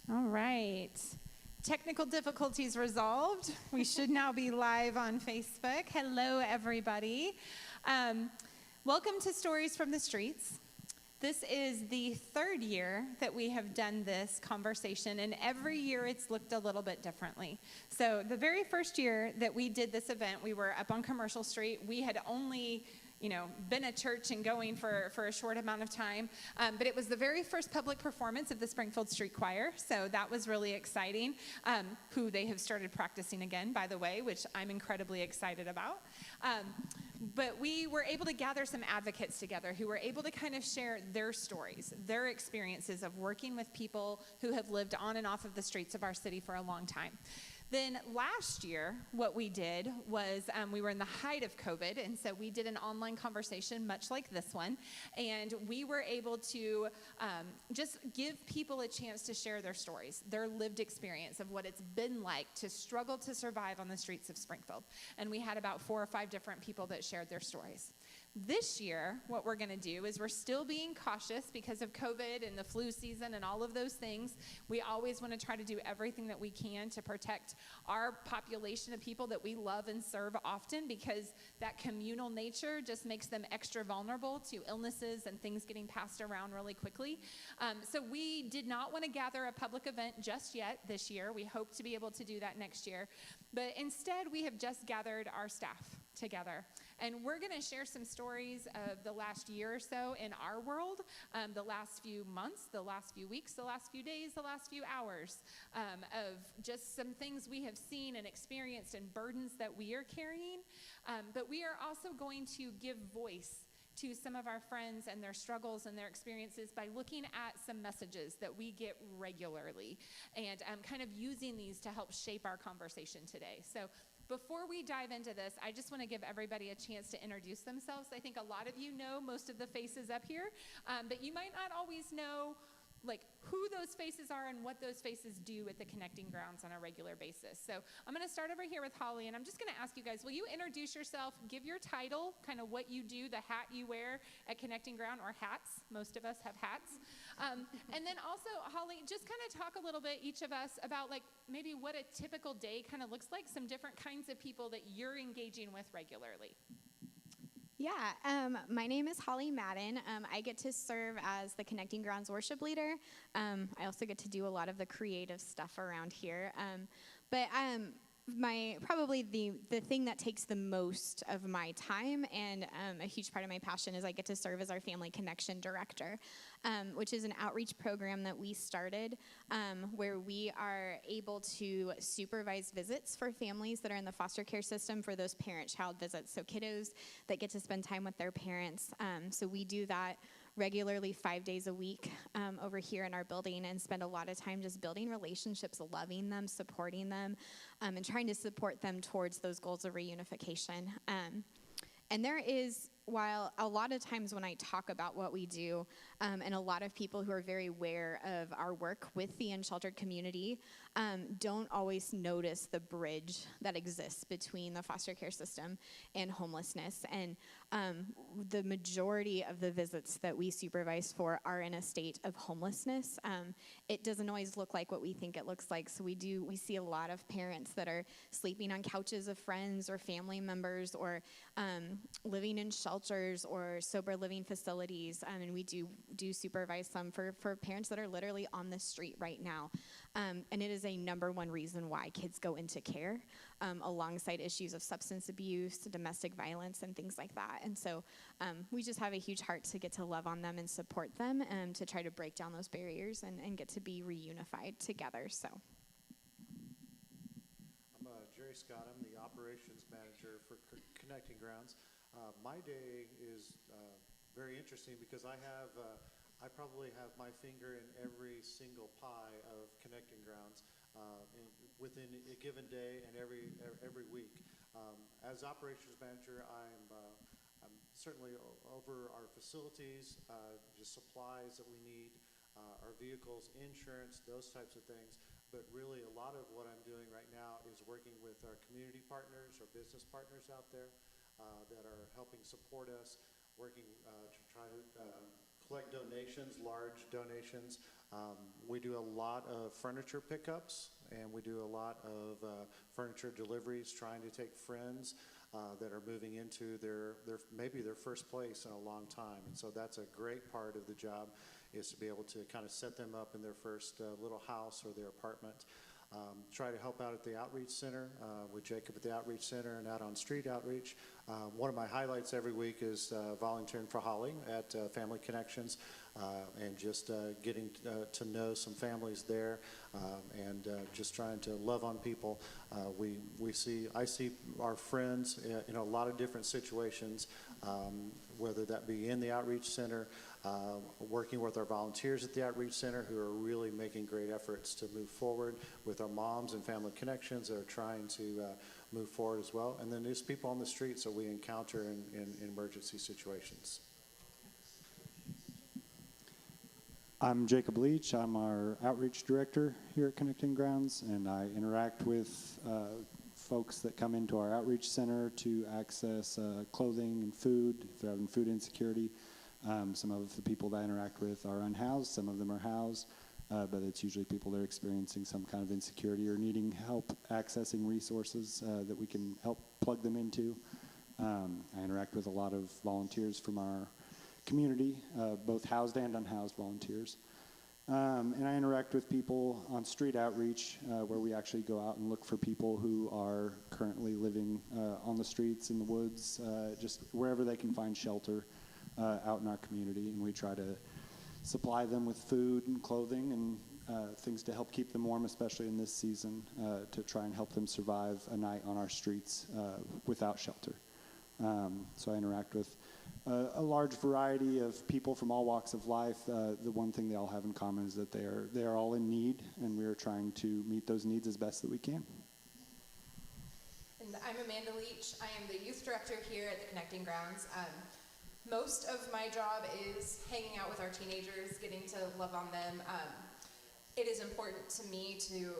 All right. Technical difficulties resolved. We should now be live on Facebook. Hello, everybody. Welcome to Stories from the Streets. This is the third year that we have done this conversation, and every year it's looked a little bit differently. So the very first year that we did this event, we were up on Commercial Street. We had only been a church and going for a short amount of time. But it was the very first public performance of the Springfield Street Choir, so that was really exciting, who they have started practicing again, by the way, which I'm incredibly excited about. But we were able to gather some advocates together who were able to kind of share their stories, their experiences of working with people who have lived on and off of the streets of our city for a long time. Then last year, what we did was we were in the height of COVID, and so we did an online conversation much like this one, and we were able to just give people a chance to share their stories, their lived experience of what it's been like to struggle to survive on the streets of Springfield. And we had about 4 or 5 different people that shared their stories. This year, what we're going to do is we're still being cautious because of COVID and the flu season and all of those things. We always want to try to do everything that we can to protect our population of people that we love and serve often, because that communal nature just makes them extra vulnerable to illnesses and things getting passed around really quickly. So we did not want to gather a public event just yet this year. We hope to be able to do that next year. But instead, we have just gathered our staff together. And we're going to share some stories of the last year or so in our world, the last few months, the last few weeks, the last few days, the last few hours, of just some things we have seen and experienced and burdens that we are carrying. But we are also going to give voice to some of our friends and their struggles and their experiences by looking at some messages that we get regularly and kind of using these to help shape our conversation today. So before we dive into this, I just want to give everybody a chance to introduce themselves. I think a lot of you know most of the faces up here, but you might not always know who those faces are and what those faces do at the Connecting Grounds on a regular basis. So I'm going to start over here with Holly, and I'm just going to ask you guys, will you introduce yourself, give your title, kind of what you do, the hat you wear at Connecting Ground, or hats. Most of us have hats. And then also, Holly, just kind of talk a little bit, each of us, about maybe what a typical day kind of looks like, some different kinds of people that you're engaging with regularly. Yeah, my name is Holly Madden. I get to serve as the Connecting Grounds worship leader. I also get to do a lot of the creative stuff around here. But probably the thing that takes the most of my time and a huge part of my passion is I get to serve as our Family Connection Director, which is an outreach program that we started where we are able to supervise visits for families that are in the foster care system for those parent-child visits, so kiddos that get to spend time with their parents. So we do that regularly 5 days a week over here in our building and spend a lot of time just building relationships, loving them, supporting them, and trying to support them towards those goals of reunification. And there is, while a lot of times when I talk about what we do, and a lot of people who are very aware of our work with the unsheltered community don't always notice the bridge that exists between the foster care system and homelessness. And the majority of the visits that we supervise for are in a state of homelessness. It doesn't always look like what we think it looks like. So we see a lot of parents that are sleeping on couches of friends or family members, or living in shelters or sober living facilities. And we do supervise some for parents that are literally on the street right now. And it is a number one reason why kids go into care, alongside issues of substance abuse, domestic violence, and things like that. And so we just have a huge heart to get to love on them and support them, and to try to break down those barriers and get to be reunified together. So I'm Jerry Scott. I'm the operations manager for Connecting Grounds. My day is very interesting because I probably have my finger in every single pie of Connecting Grounds within a given day and every week. As operations manager, I'm certainly over our facilities, just supplies that we need, our vehicles, insurance, those types of things. But really, a lot of what I'm doing right now is working with our community partners or business partners out there that are helping support us, working to try to collect donations, large donations, We do a lot of furniture pickups, and we do a lot of furniture deliveries, trying to take friends that are moving into maybe their first place in a long time. And so that's a great part of the job, is to be able to kind of set them up in their first little house or their apartment. Try to help out at the Outreach Center with Jacob at the Outreach Center and out on street outreach. One of my highlights every week is volunteering for Holly at Family Connections and just getting to know some families there and just trying to love on people. I see our friends in a lot of different situations, whether that be in the Outreach Center, working with our volunteers at the Outreach Center who are really making great efforts to move forward, with our moms and Family Connections that are trying to move forward as well, and then there's people on the streets that we encounter in emergency situations. I'm Jacob Leach. I'm our outreach director here at Connecting Grounds, and I interact with folks that come into our outreach center to access clothing and food if they're having food insecurity. Some of the people that I interact with are unhoused, some of them are housed, but it's usually people that are experiencing some kind of insecurity or needing help accessing resources that we can help plug them into. I interact with a lot of volunteers from our community, both housed and unhoused volunteers. And I interact with people on street outreach where we actually go out and look for people who are currently living on the streets, in the woods, just wherever they can find shelter out in our community. And we try to supply them with food and clothing and things to help keep them warm, especially in this season, to try and help them survive a night on our streets without shelter. So I interact with a large variety of people from all walks of life. The one thing they all have in common is that they are all in need, and we are trying to meet those needs as best that we can. And I'm Amanda Leach. I am the youth director here at the Connecting Grounds. Most of my job is hanging out with our teenagers, getting to love on them. It is important to me to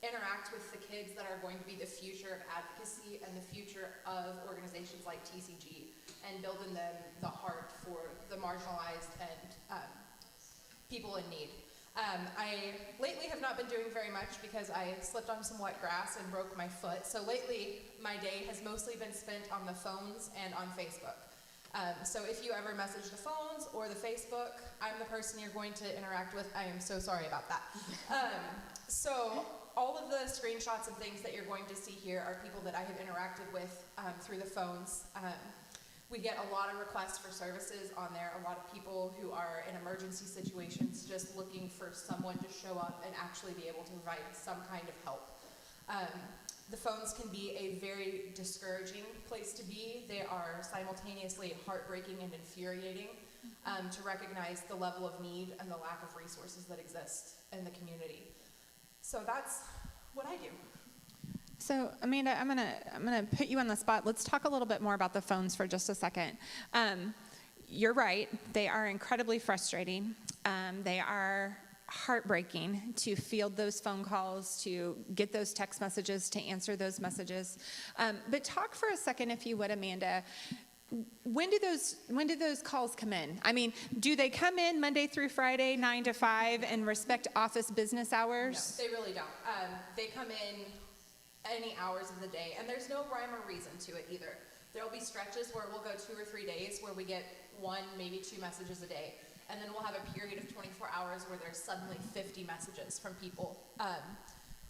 interact with the kids that are going to be the future of advocacy and the future of organizations like TCG, and build in them the heart for the marginalized and people in need. I lately have not been doing very much because I slipped on some wet grass and broke my foot. So lately, my day has mostly been spent on the phones and on Facebook. So if you ever message the phones or the Facebook, I'm the person you're going to interact with. I am so sorry about that. So all of the screenshots of things that you're going to see here are people that I have interacted with through the phones. We get a lot of requests for services on there, a lot of people who are in emergency situations just looking for someone to show up and actually be able to provide some kind of help. The phones can be a very discouraging place to be. They are simultaneously heartbreaking and infuriating to recognize the level of need and the lack of resources that exist in the community. So that's what I do. So Amanda, I'm gonna put you on the spot. Let's talk a little bit more about the phones for just a second. You're right; they are incredibly frustrating. They are heartbreaking to field those phone calls, to get those text messages, to answer those messages. But talk for a second, if you would, Amanda. When do those calls come in? I mean, do they come in Monday through Friday, 9 to 5, and respect office business hours? No, they really don't. They come in any hours of the day, and there's no rhyme or reason to it either. There'll be stretches where we'll go 2 or 3 days where we get 1, maybe 2 messages a day, and then we'll have a period of 24 hours where there's suddenly 50 messages from people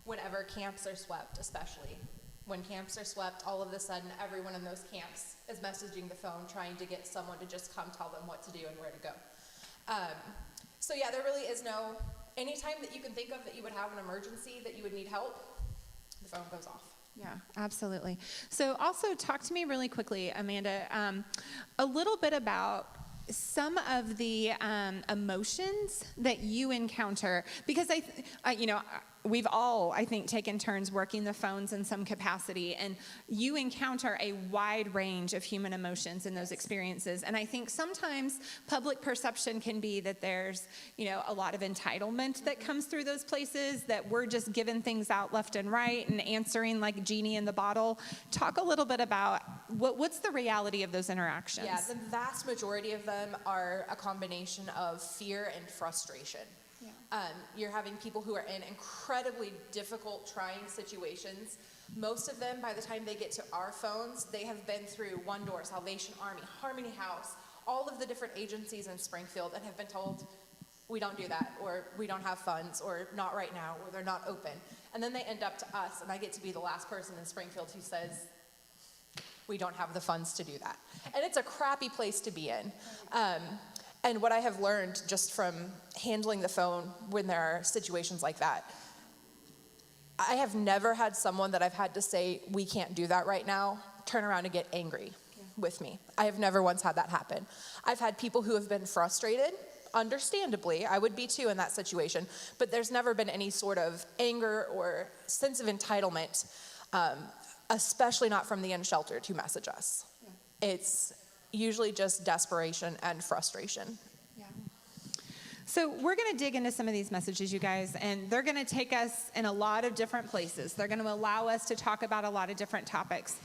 whenever camps are swept, especially. When camps are swept, all of a sudden, everyone in those camps is messaging the phone, trying to get someone to just come tell them what to do and where to go. So yeah, there really is no, anytime that you can think of that you would have an emergency, that you would need help, the phone goes off. Yeah, absolutely. So also talk to me really quickly, Amanda, a little bit about some of the emotions that you encounter, because we've all, I think, taken turns working the phones in some capacity, and you encounter a wide range of human emotions in those experiences. And I think sometimes public perception can be that there's, a lot of entitlement that comes through those places, that we're just giving things out left and right and answering like genie in the bottle. Talk a little bit about what's the reality of those interactions? Yeah, the vast majority of them are a combination of fear and frustration. You're having people who are in incredibly difficult, trying situations. Most of them, by the time they get to our phones, they have been through One Door, Salvation Army, Harmony House, all of the different agencies in Springfield, and have been told, we don't do that, or we don't have funds, or not right now, or they're not open. And then they end up to us, and I get to be the last person in Springfield who says, we don't have the funds to do that. And it's a crappy place to be in. And what I have learned just from handling the phone when there are situations like that, I have never had someone that I've had to say, we can't do that right now, turn around and get angry with me. I have never once had that happen. I've had people who have been frustrated, understandably, I would be too in that situation, but there's never been any sort of anger or sense of entitlement, especially not from the unsheltered who message us. It's usually just desperation and frustration. So we're going to dig into some of these messages, you guys, and they're going to take us in a lot of different places. They're going to allow us to talk about a lot of different topics.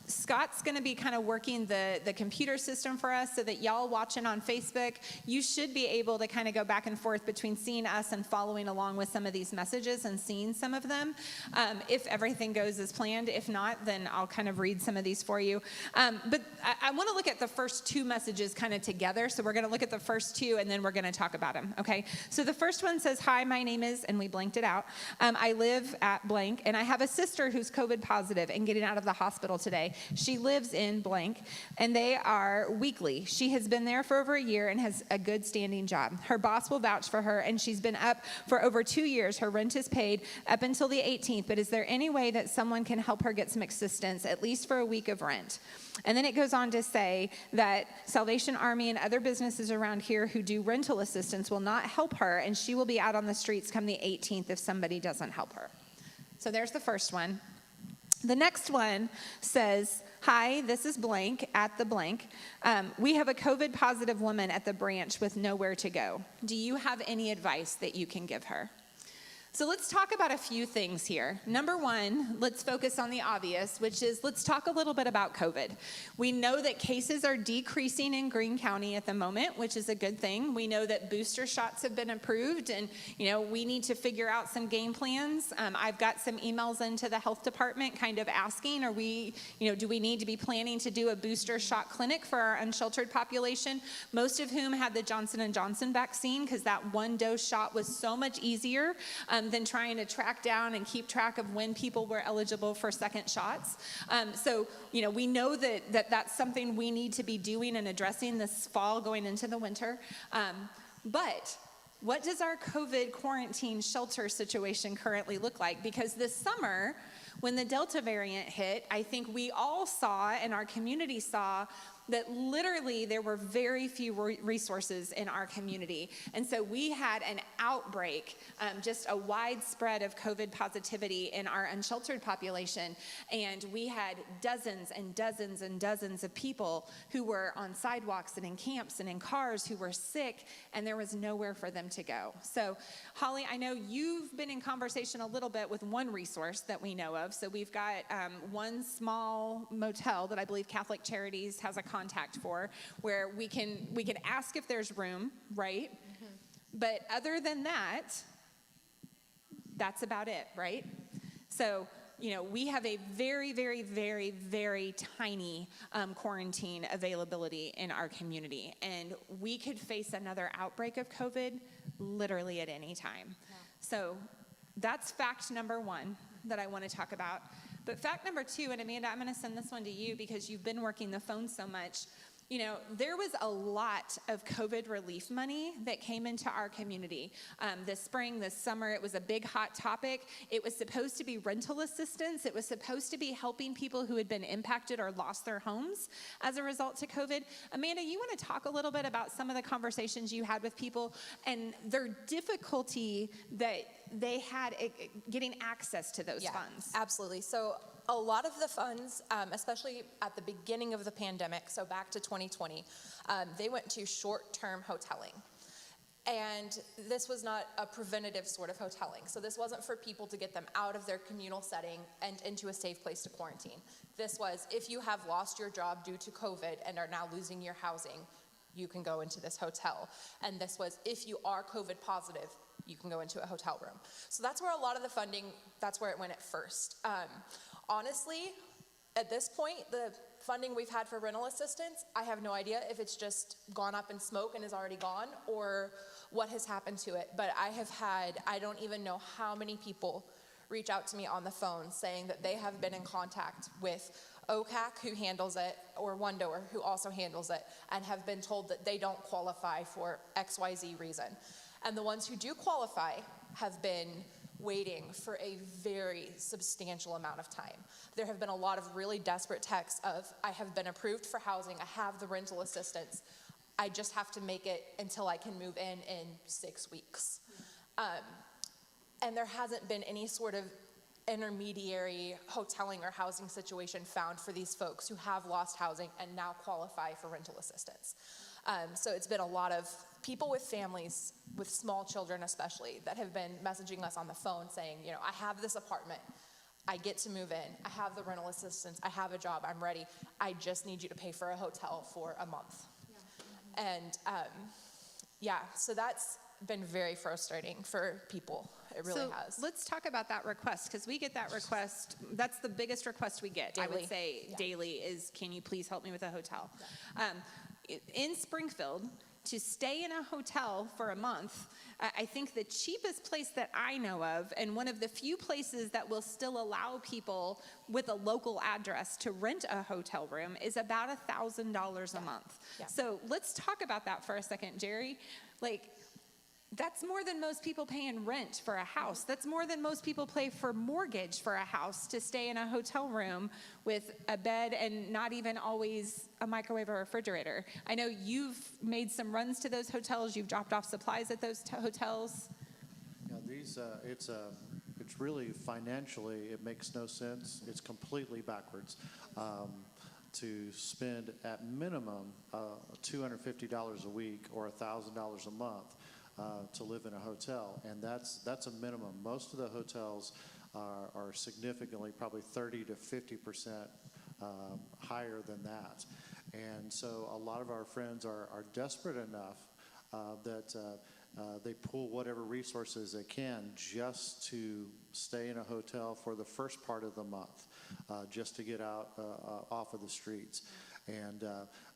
Scott's going to be kind of working the computer system for us so that y'all watching on Facebook, you should be able to kind of go back and forth between seeing us and following along with some of these messages and seeing some of them. If everything goes as planned, if not, then I'll kind of read some of these for you. But I want to look at the first two messages kind of together. So we're going to look at the first two and then we're going to talk about them. Okay. So the first one says, hi, my name is, and we blanked it out. I live at blank and I have a sister who's COVID positive and getting out of the hospital today. She lives in blank, and they are weekly. She has been there for over a year and has a good standing job. Her boss will vouch for her, and she's been up for over 2 years. Her rent is paid up until the 18th, but is there any way that someone can help her get some assistance, at least for a week of rent? And then it goes on to say that Salvation Army and other businesses around here who do rental assistance will not help her, and she will be out on the streets come the 18th if somebody doesn't help her. So there's the first one. The next one says, hi, this is blank at the blank. We have a COVID positive woman at the branch with nowhere to go. Do you have any advice that you can give her? So let's talk about a few things here. Number one, let's focus on the obvious, which is let's talk a little bit about COVID. We know that cases are decreasing in Greene County at the moment, which is a good thing. We know that booster shots have been approved, and we need to figure out some game plans. I've got some emails into the health department kind of asking, do we need to be planning to do a booster shot clinic for our unsheltered population, most of whom had the Johnson & Johnson vaccine, because that one dose shot was so much easier than trying to track down and keep track of when people were eligible for second shots. So we know that that's something we need to be doing and addressing this fall going into the winter. But what does our COVID quarantine shelter situation currently look like? Because this summer, when the Delta variant hit, I think we all saw and our community saw that literally there were very few resources in our community. And so we had an outbreak, just a widespread of COVID positivity in our unsheltered population. And we had dozens and dozens and dozens of people who were on sidewalks and in camps and in cars who were sick, and there was nowhere for them to go. So Holly, I know you've been in conversation a little bit with one resource that we know of. So we've got one small motel that I believe Catholic Charities has a contact for, where we can ask if there's room, right? Mm-hmm. But other than that, that's about it, right? So, we have a very, very, very, very tiny quarantine availability in our community, and we could face another outbreak of COVID literally at any time. Yeah. So that's fact number one that I want to talk about. But fact number two, and Amanda, I'm going to send this one to you because you've been working the phone so much. There was a lot of COVID relief money that came into our community. This spring, this summer, it was a big hot topic. It was supposed to be rental assistance. It was supposed to be helping people who had been impacted or lost their homes as a result to COVID. Amanda, you want to talk a little bit about some of the conversations you had with people and their difficulty that they had getting access to those funds? Absolutely. So a lot of the funds, especially at the beginning of the pandemic, so back to 2020, they went to short-term hoteling. And this was not a preventative sort of hoteling. So this wasn't for people to get them out of their communal setting and into a safe place to quarantine. This was, if you have lost your job due to COVID and are now losing your housing, you can go into this hotel. And this was, if you are COVID positive, you can go into a hotel room. So that's where a lot of the funding, that's where it went at first. Honestly, at this point, the funding we've had for rental assistance, I have no idea if it's just gone up in smoke and is already gone, or what has happened to it. But I don't even know how many people reach out to me on the phone saying that they have been in contact with OCAC, who handles it, or One Door, who also handles it, and have been told that they don't qualify for XYZ reason. And the ones who do qualify have been waiting for a very substantial amount of time. There have been a lot of really desperate texts of, I have been approved for housing, I have the rental assistance, I just have to make it until I can move in 6 weeks. And there hasn't been any sort of intermediary hoteling or housing situation found for these folks who have lost housing and now qualify for rental assistance. So it's been a lot of people with families, with small children especially, that have been messaging us on the phone saying, you know, I have this apartment, I get to move in, I have the rental assistance, I have a job, I'm ready, I just need you to pay for a hotel for a month. Yeah. And so that's been very frustrating for people. It really has. Let's talk about that request, because we get that request. That's the biggest request we get, daily. I would say, daily, is can you please help me with a hotel? Yeah. In Springfield, to stay in a hotel for a month, I think the cheapest place that I know of, and one of the few places that will still allow people with a local address to rent a hotel room, is about $1,000 a month. Yeah. So let's talk about that for a second, Jerry. Like, that's more than most people pay in rent for a house. That's more than most people pay for mortgage for a house, to stay in a hotel room with a bed and not even always a microwave or refrigerator. I know you've made some runs to those hotels. You've dropped off supplies at those hotels. Yeah, it's really financially, it makes no sense. It's completely backwards. To spend at minimum $250 a week or $1,000 a month to live in a hotel, and that's a minimum. Most of the hotels are significantly, probably 30 to 50% higher than that. And so a lot of our friends are desperate enough that they pull whatever resources they can just to stay in a hotel for the first part of the month, just to get out off of the streets. And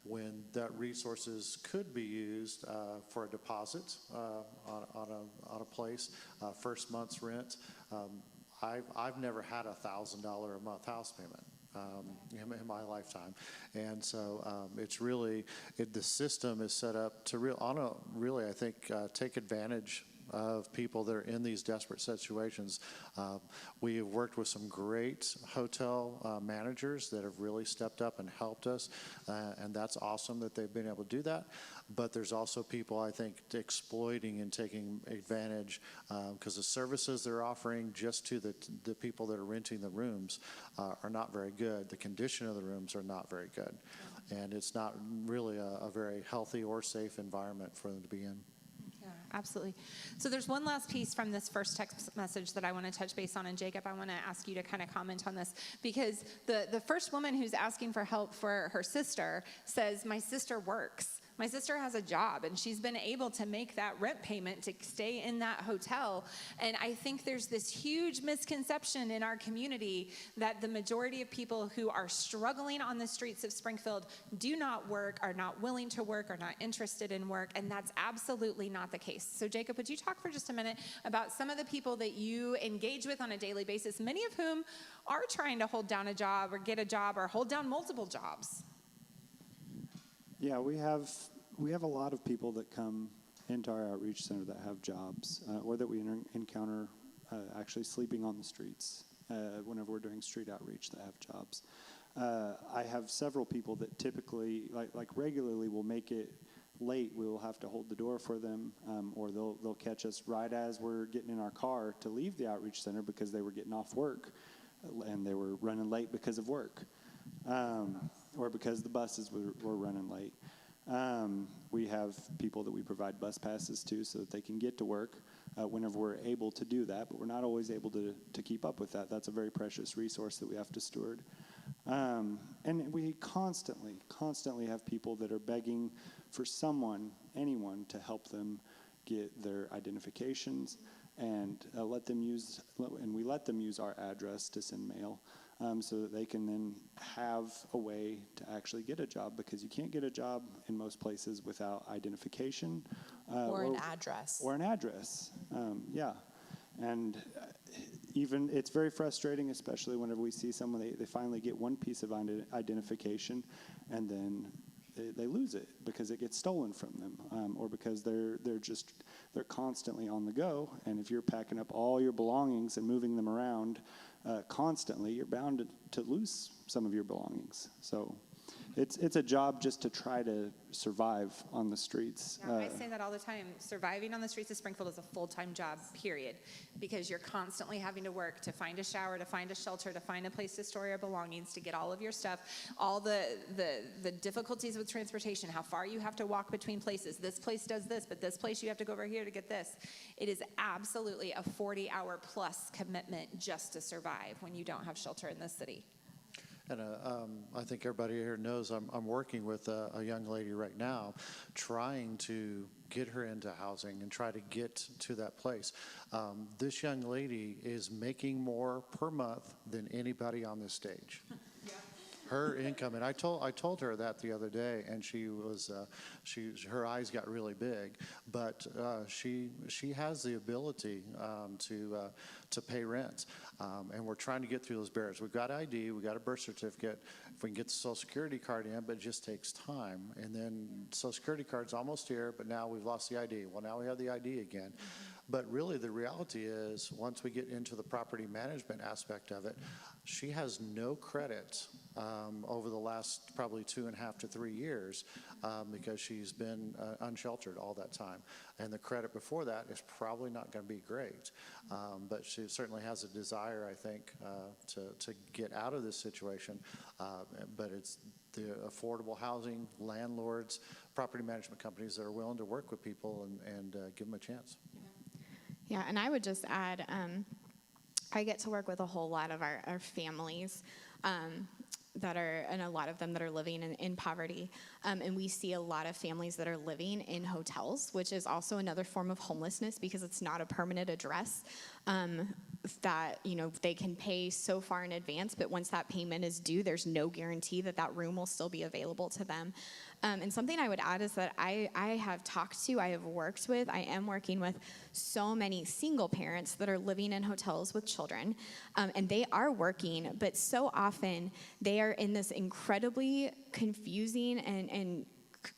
when that resources could be used for a deposit on a place, first month's rent, I've never had $1,000 a month house payment in my lifetime. And so it's really, the system is set up to really, I think, take advantage of people that are in these desperate situations. We have worked with some great hotel managers that have really stepped up and helped us, and that's awesome that they've been able to do that. But there's also people, I think, exploiting and taking advantage because the services they're offering just to the people that are renting the rooms are not very good. The condition of the rooms are not very good, and it's not really a very healthy or safe environment for them to be in. Absolutely. So there's one last piece from this first text message that I want to touch base on, and Jacob, I want to ask you to kind of comment on this, because the first woman who's asking for help for her sister says, my sister works. My sister has a job, and she's been able to make that rent payment to stay in that hotel. And I think there's this huge misconception in our community that the majority of people who are struggling on the streets of Springfield do not work, are not willing to work, are not interested in work, and that's absolutely not the case. So Jacob, would you talk for just a minute about some of the people that you engage with on a daily basis, many of whom are trying to hold down a job or get a job or hold down multiple jobs? Yeah, we have a lot of people that come into our outreach center that have jobs, or that we encounter actually sleeping on the streets whenever we're doing street outreach that have jobs. I have several people that typically, like regularly, will make it late. We will have to hold the door for them, or they'll catch us right as we're getting in our car to leave the outreach center because they were getting off work and they were running late because of work. Or because the buses were running late. We have people that we provide bus passes to so that they can get to work whenever we're able to do that, but we're not always able to keep up with that. That's a very precious resource that we have to steward. And we constantly have people that are begging for anyone to help them get their identifications and let them use our address to send mail, so that they can then have a way to actually get a job, because you can't get a job in most places without identification. Or an address. Or an address, yeah. And even it's very frustrating, especially whenever we see someone, they finally get one piece of identification, and then they lose it because it gets stolen from them, or because they're constantly on the go. And if you're packing up all your belongings and moving them around constantly, you're bound to lose some of your belongings. So it's a job just to try to survive on the streets. Yeah, I say that all the time. Surviving on the streets of Springfield is a full-time job, period, because you're constantly having to work to find a shower, to find a shelter, to find a place to store your belongings, to get all of your stuff, all the difficulties with transportation, how far you have to walk between places. This place does this, but this place you have to go over here to get this. It is absolutely a 40-hour plus commitment just to survive when you don't have shelter in this city. And I think everybody here knows I'm working with a young lady right now, trying to get her into housing and try to get to that place. This young lady is making more per month than anybody on this stage. Her income, and I told her that the other day, and her eyes got really big, but she has the ability to pay rent, and we're trying to get through those barriers. We've got ID, we've got a birth certificate, if we can get the Social Security card in, but it just takes time. And then Social Security card's almost here, but now we've lost the ID. Well, now we have the ID again. But really, the reality is, once we get into the property management aspect of it, she has no credit over the last probably 2.5 to 3 years, because she's been unsheltered all that time. And the credit before that is probably not going to be great. But she certainly has a desire, I think, to get out of this situation. But it's the affordable housing, landlords, property management companies that are willing to work with people and give them a chance. Yeah, and I would just add, I get to work with a whole lot of our families and a lot of them that are living in poverty. And we see a lot of families that are living in hotels, which is also another form of homelessness because it's not a permanent address. That, they can pay so far in advance, but once that payment is due, there's no guarantee that that room will still be available to them. And something I would add is that I am working with so many single parents that are living in hotels with children, and they are working, but so often they are in this incredibly confusing and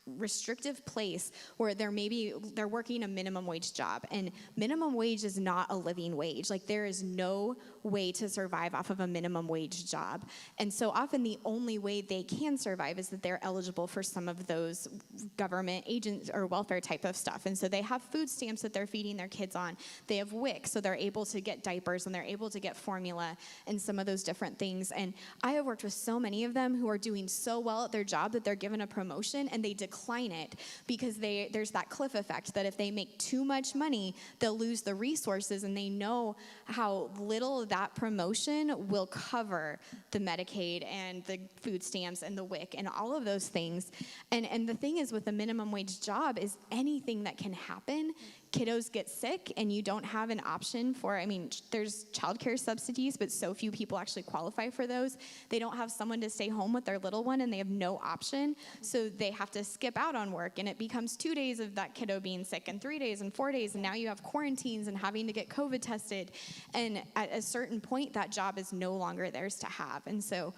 restrictive place where they're working a minimum wage job, and minimum wage is not a living wage. Like, there is no way to survive off of a minimum wage job. And so often the only way they can survive is that they're eligible for some of those government agents or welfare type of stuff. And so they have food stamps that they're feeding their kids on. They have WIC, so they're able to get diapers and they're able to get formula and some of those different things. And I have worked with so many of them who are doing so well at their job that they're given a promotion and they decline it because there's that cliff effect that if they make too much money, they'll lose the resources, and they know how little that promotion will cover the Medicaid and the food stamps and the WIC and all of those things. And the thing is with a minimum wage job is anything that can happen. Kiddos get sick and you don't have an option for, there's childcare subsidies, but so few people actually qualify for those. They don't have someone to stay home with their little one and they have no option. So they have to skip out on work, and it becomes 2 days of that kiddo being sick and 3 days and 4 days. And now you have quarantines and having to get COVID tested. And at a certain point, that job is no longer theirs to have. And so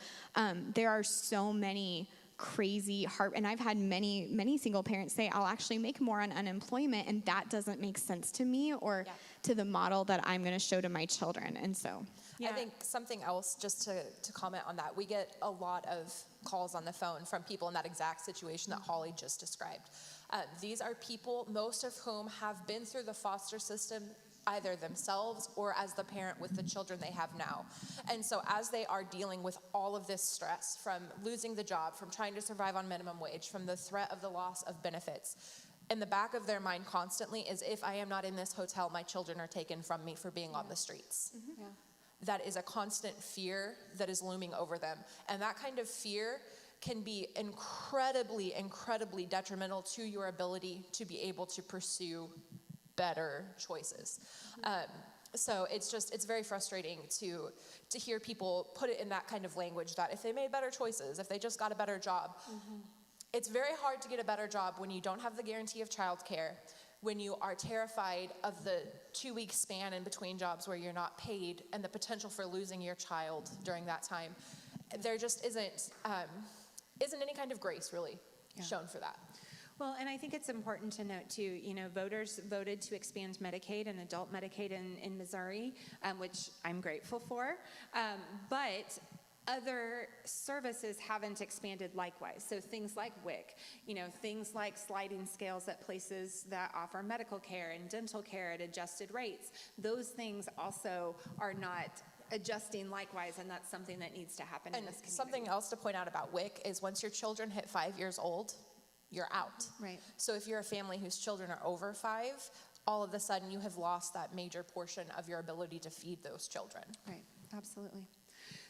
there are so many crazy and I've had many single parents say, I'll actually make more on unemployment, and that doesn't make sense to me or to the model that I'm going to show to my children. And so I think something else, just to comment on that, we get a lot of calls on the phone from people in that exact situation that Holly just described. These are people, most of whom have been through the foster system either themselves or as the parent with the children they have now. And so as they are dealing with all of this stress from losing the job, from trying to survive on minimum wage, from the threat of the loss of benefits, in the back of their mind constantly is, if I am not in this hotel, my children are taken from me for being on the streets. that is a constant fear that is looming over them. And that kind of fear can be incredibly, incredibly detrimental to your ability to be able to pursue better choices. So it's very frustrating to hear people put it in that kind of language that if they made better choices, if they just got a better job. It's very hard to get a better job when you don't have the guarantee of childcare, when you are terrified of the 2-week span in between jobs where you're not paid and the potential for losing your child during that time. There just isn't any kind of grace really shown for that. Well, and I think it's important to note, too, voters voted to expand Medicaid and adult Medicaid in Missouri, which I'm grateful for. But other services haven't expanded likewise. So things like WIC, things like sliding scales at places that offer medical care and dental care at adjusted rates, those things also are not adjusting likewise, and that's something that needs to happen in this community. Something else to point out about WIC is once your children hit 5 years old, you're out. Right. So if you're a family whose children are over 5, all of a sudden you have lost that major portion of your ability to feed those children. Right, absolutely.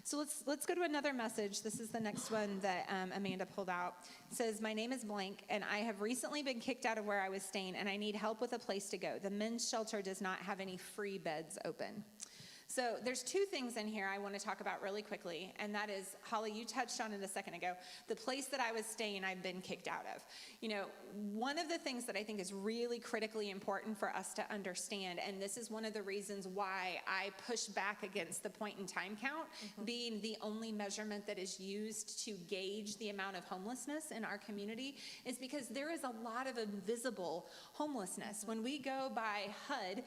So let's go to another message. This is the next one that Amanda pulled out. It says, my name is blank, and I have recently been kicked out of where I was staying, and I need help with a place to go. The men's shelter does not have any free beds open. So there's 2 things in here I want to talk about really quickly, and that is, Holly, you touched on it a second ago. The place that I was staying, I've been kicked out of. One of the things that I think is really critically important for us to understand, and this is one of the reasons why I push back against the point-in-time count being the only measurement that is used to gauge the amount of homelessness in our community, is because there is a lot of invisible homelessness. When we go by HUD,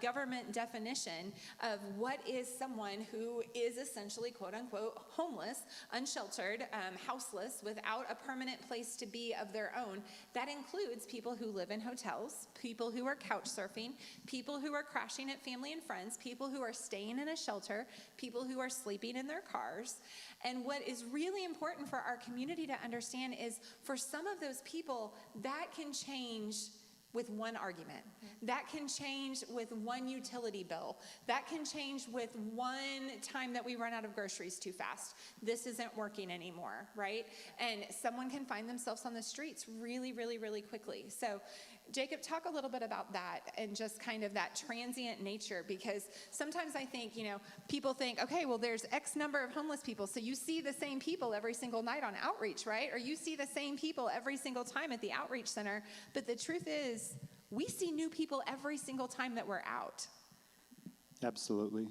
government definition of what is someone who is essentially, quote unquote, homeless, unsheltered, houseless, without a permanent place to be of their own, that includes people who live in hotels, people who are couch surfing, people who are crashing at family and friends, people who are staying in a shelter, people who are sleeping in their cars. And what is really important for our community to understand is, for some of those people, that can change with one argument. That can change with one utility bill. That can change with one time that we run out of groceries too fast. This isn't working anymore, right? And someone can find themselves on the streets really, really, really quickly. So Jacob, talk a little bit about that and just kind of that transient nature, because sometimes I think, people think, okay, well, there's X number of homeless people, so you see the same people every single night on outreach, right? Or you see the same people every single time at the outreach center. But the truth is, we see new people every single time that we're out. Absolutely.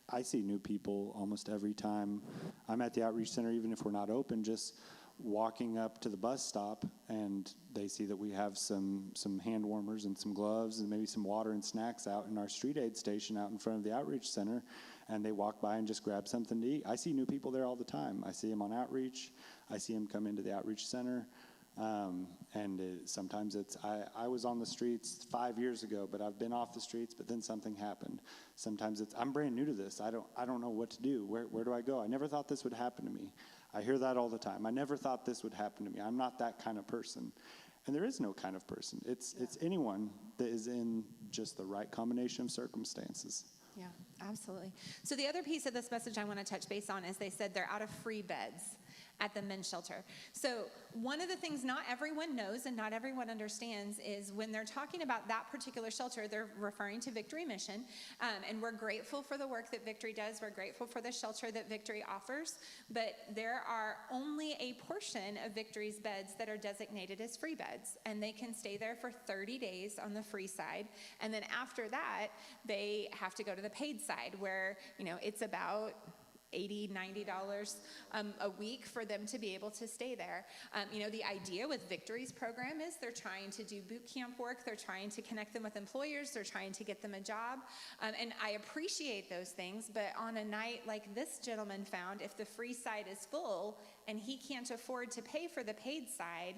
I see new people almost every time I'm at the outreach center, even if we're not open, just walking up to the bus stop, and they see that we have some hand warmers and some gloves and maybe some water and snacks out in our street aid station out in front of the outreach center, and they walk by and just grab something to eat. I see new people there all the time. I see them on outreach. I see them come into the outreach center. Sometimes I was on the streets 5 years ago, but I've been off the streets, but then something happened. Sometimes I'm brand new to this. I don't know what to do. Where do I go? I never thought this would happen to me. I hear that all the time. I never thought this would happen to me. I'm not that kind of person. And there is no kind of person. It's anyone that is in just the right combination of circumstances. Yeah, absolutely. So the other piece of this message I want to touch base on is they said they're out of free beds at the men's shelter. So one of the things not everyone knows and not everyone understands is when they're talking about that particular shelter, they're referring to Victory Mission. And we're grateful for the work that Victory does. We're grateful for the shelter that Victory offers. But there are only a portion of Victory's beds that are designated as free beds. And they can stay there for 30 days on the free side. And then after that, they have to go to the paid side where, it's about $80, $90 a week for them to be able to stay there. The idea with Victory's program is they're trying to do boot camp work. They're trying to connect them with employers. They're trying to get them a job. And I appreciate those things, but on a night like this gentleman found, if the free side is full and he can't afford to pay for the paid side,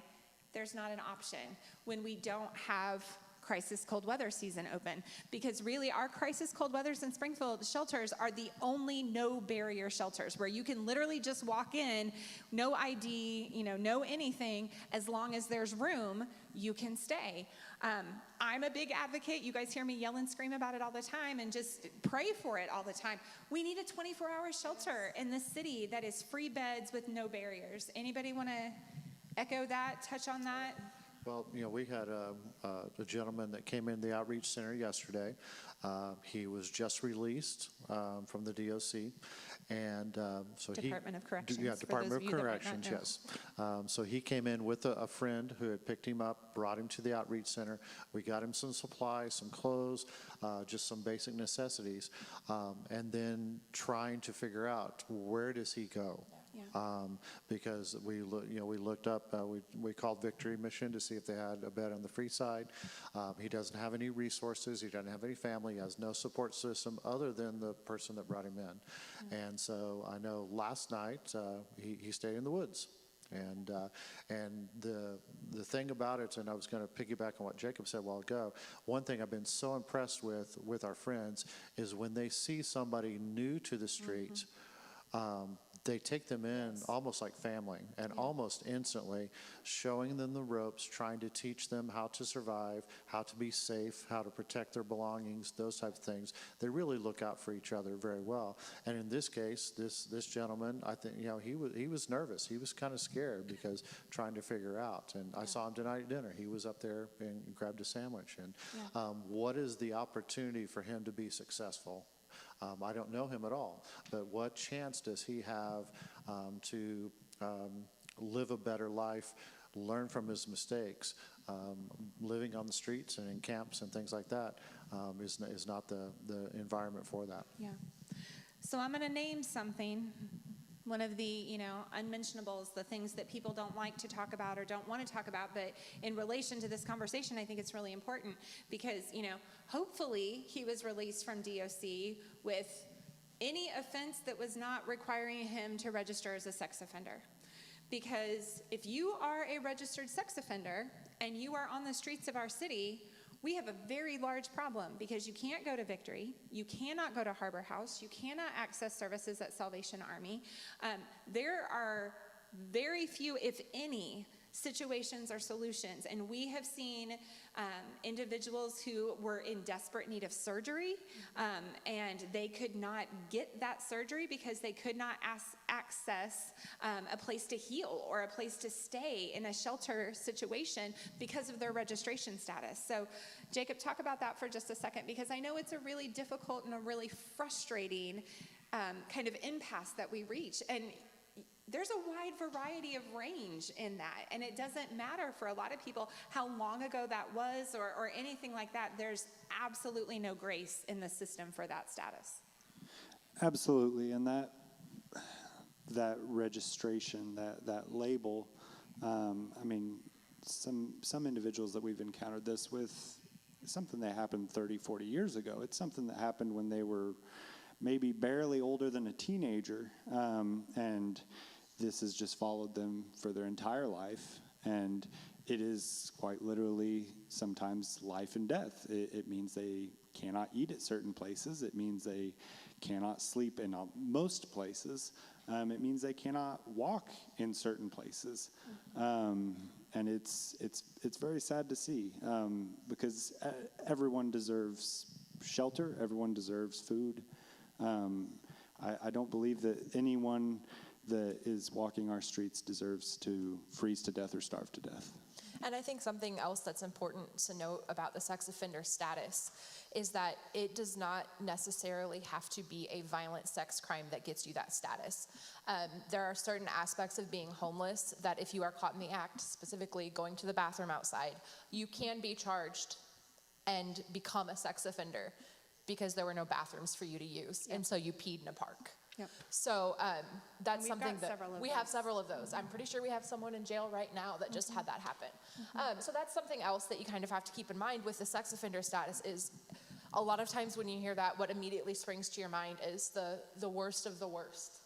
there's not an option when we don't have crisis cold weather season open, because really our crisis cold weathers in Springfield shelters are the only no barrier shelters where you can literally just walk in, no ID, no anything, as long as there's room, you can stay. I'm a big advocate. You guys hear me yell and scream about it all the time and just pray for it all the time. We need a 24-hour shelter in this city that is free beds with no barriers. Anybody want to echo that, touch on that? Well, we had a gentleman that came in the outreach center yesterday. He was just released from the DOC, and so Department of Corrections. Yeah, for Department those of you that might not Corrections. know. Yes. So he came in with a friend who had picked him up, brought him to the outreach center. We got him some supplies, some clothes, just some basic necessities, and then trying to figure out where does he go. Yeah. Because we looked up, we called Victory Mission to see if they had a bed on the free side. He doesn't have any resources. He doesn't have any family. He has no support system other than the person that brought him in. Mm-hmm. And so I know last night he stayed in the woods. And the thing about it, and I was going to piggyback on what Jacob said a while ago, one thing I've been so impressed with our friends is when they see somebody new to the streets, they take them in almost like family, and almost instantly showing them the ropes, trying to teach them how to survive, how to be safe, how to protect their belongings, those types of things. They really look out for each other very well. And in this case, this gentleman, I think, he was nervous. He was kind of scared because trying to figure out. And I saw him tonight at dinner. He was up there and grabbed a sandwich. And what is the opportunity for him to be successful? I don't know him at all, but what chance does he have to live a better life, learn from his mistakes? Living on the streets and in camps and things like that is not the environment for that. Yeah. So I'm going to name something. One of the, unmentionables, the things that people don't like to talk about or don't want to talk about, but in relation to this conversation, I think it's really important because, hopefully he was released from DOC with any offense that was not requiring him to register as a sex offender. Because if you are a registered sex offender and you are on the streets of our city, we have a very large problem because you can't go to Victory, you cannot go to Harbor House, you cannot access services at Salvation Army. There are very few, if any, situations or solutions. And we have seen individuals who were in desperate need of surgery, and they could not get that surgery because they could not access a place to heal or a place to stay in a shelter situation because of their registration status. So Jacob, talk about that for just a second, because I know it's a really difficult and a really frustrating kind of impasse that we reach. And there's a wide variety of range in that, and it doesn't matter for a lot of people how long ago that was or anything like that. There's absolutely no grace in the system for that status. Absolutely, and that registration, that label, some individuals that we've encountered this with, something that happened 30, 40 years ago. It's something that happened when they were maybe barely older than a teenager, and this has just followed them for their entire life, and it is quite literally sometimes life and death. It means they cannot eat at certain places. It means they cannot sleep in most places. It means they cannot walk in certain places, and it's very sad to see because everyone deserves shelter. Everyone deserves food. I don't believe that anyone that is walking our streets deserves to freeze to death or starve to death. And I think something else that's important to note about the sex offender status is that it does not necessarily have to be a violent sex crime that gets you that status. There are certain aspects of being homeless that if you are caught in the act, specifically going to the bathroom outside, you can be charged and become a sex offender because there were no bathrooms for you to use, and so you peed in a park. Yep. So that's something that we have several of those. I'm pretty sure we have someone in jail right now that just had that happen. So that's something else that you kind of have to keep in mind with the sex offender status is a lot of times when you hear that, what immediately springs to your mind is the worst of the worst.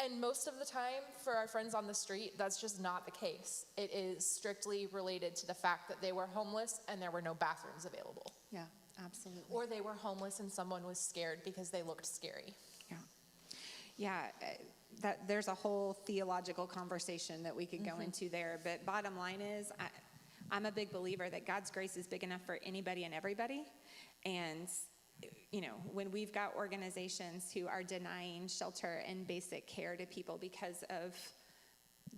And most of the time for our friends on the street, that's just not the case. It is strictly related to the fact that they were homeless and there were no bathrooms available. Yeah, absolutely. Or they were homeless and someone was scared because they looked scary. Yeah, there's a whole theological conversation that we could go into there, but bottom line is, I'm a big believer that God's grace is big enough for anybody and everybody. And, when we've got organizations who are denying shelter and basic care to people because of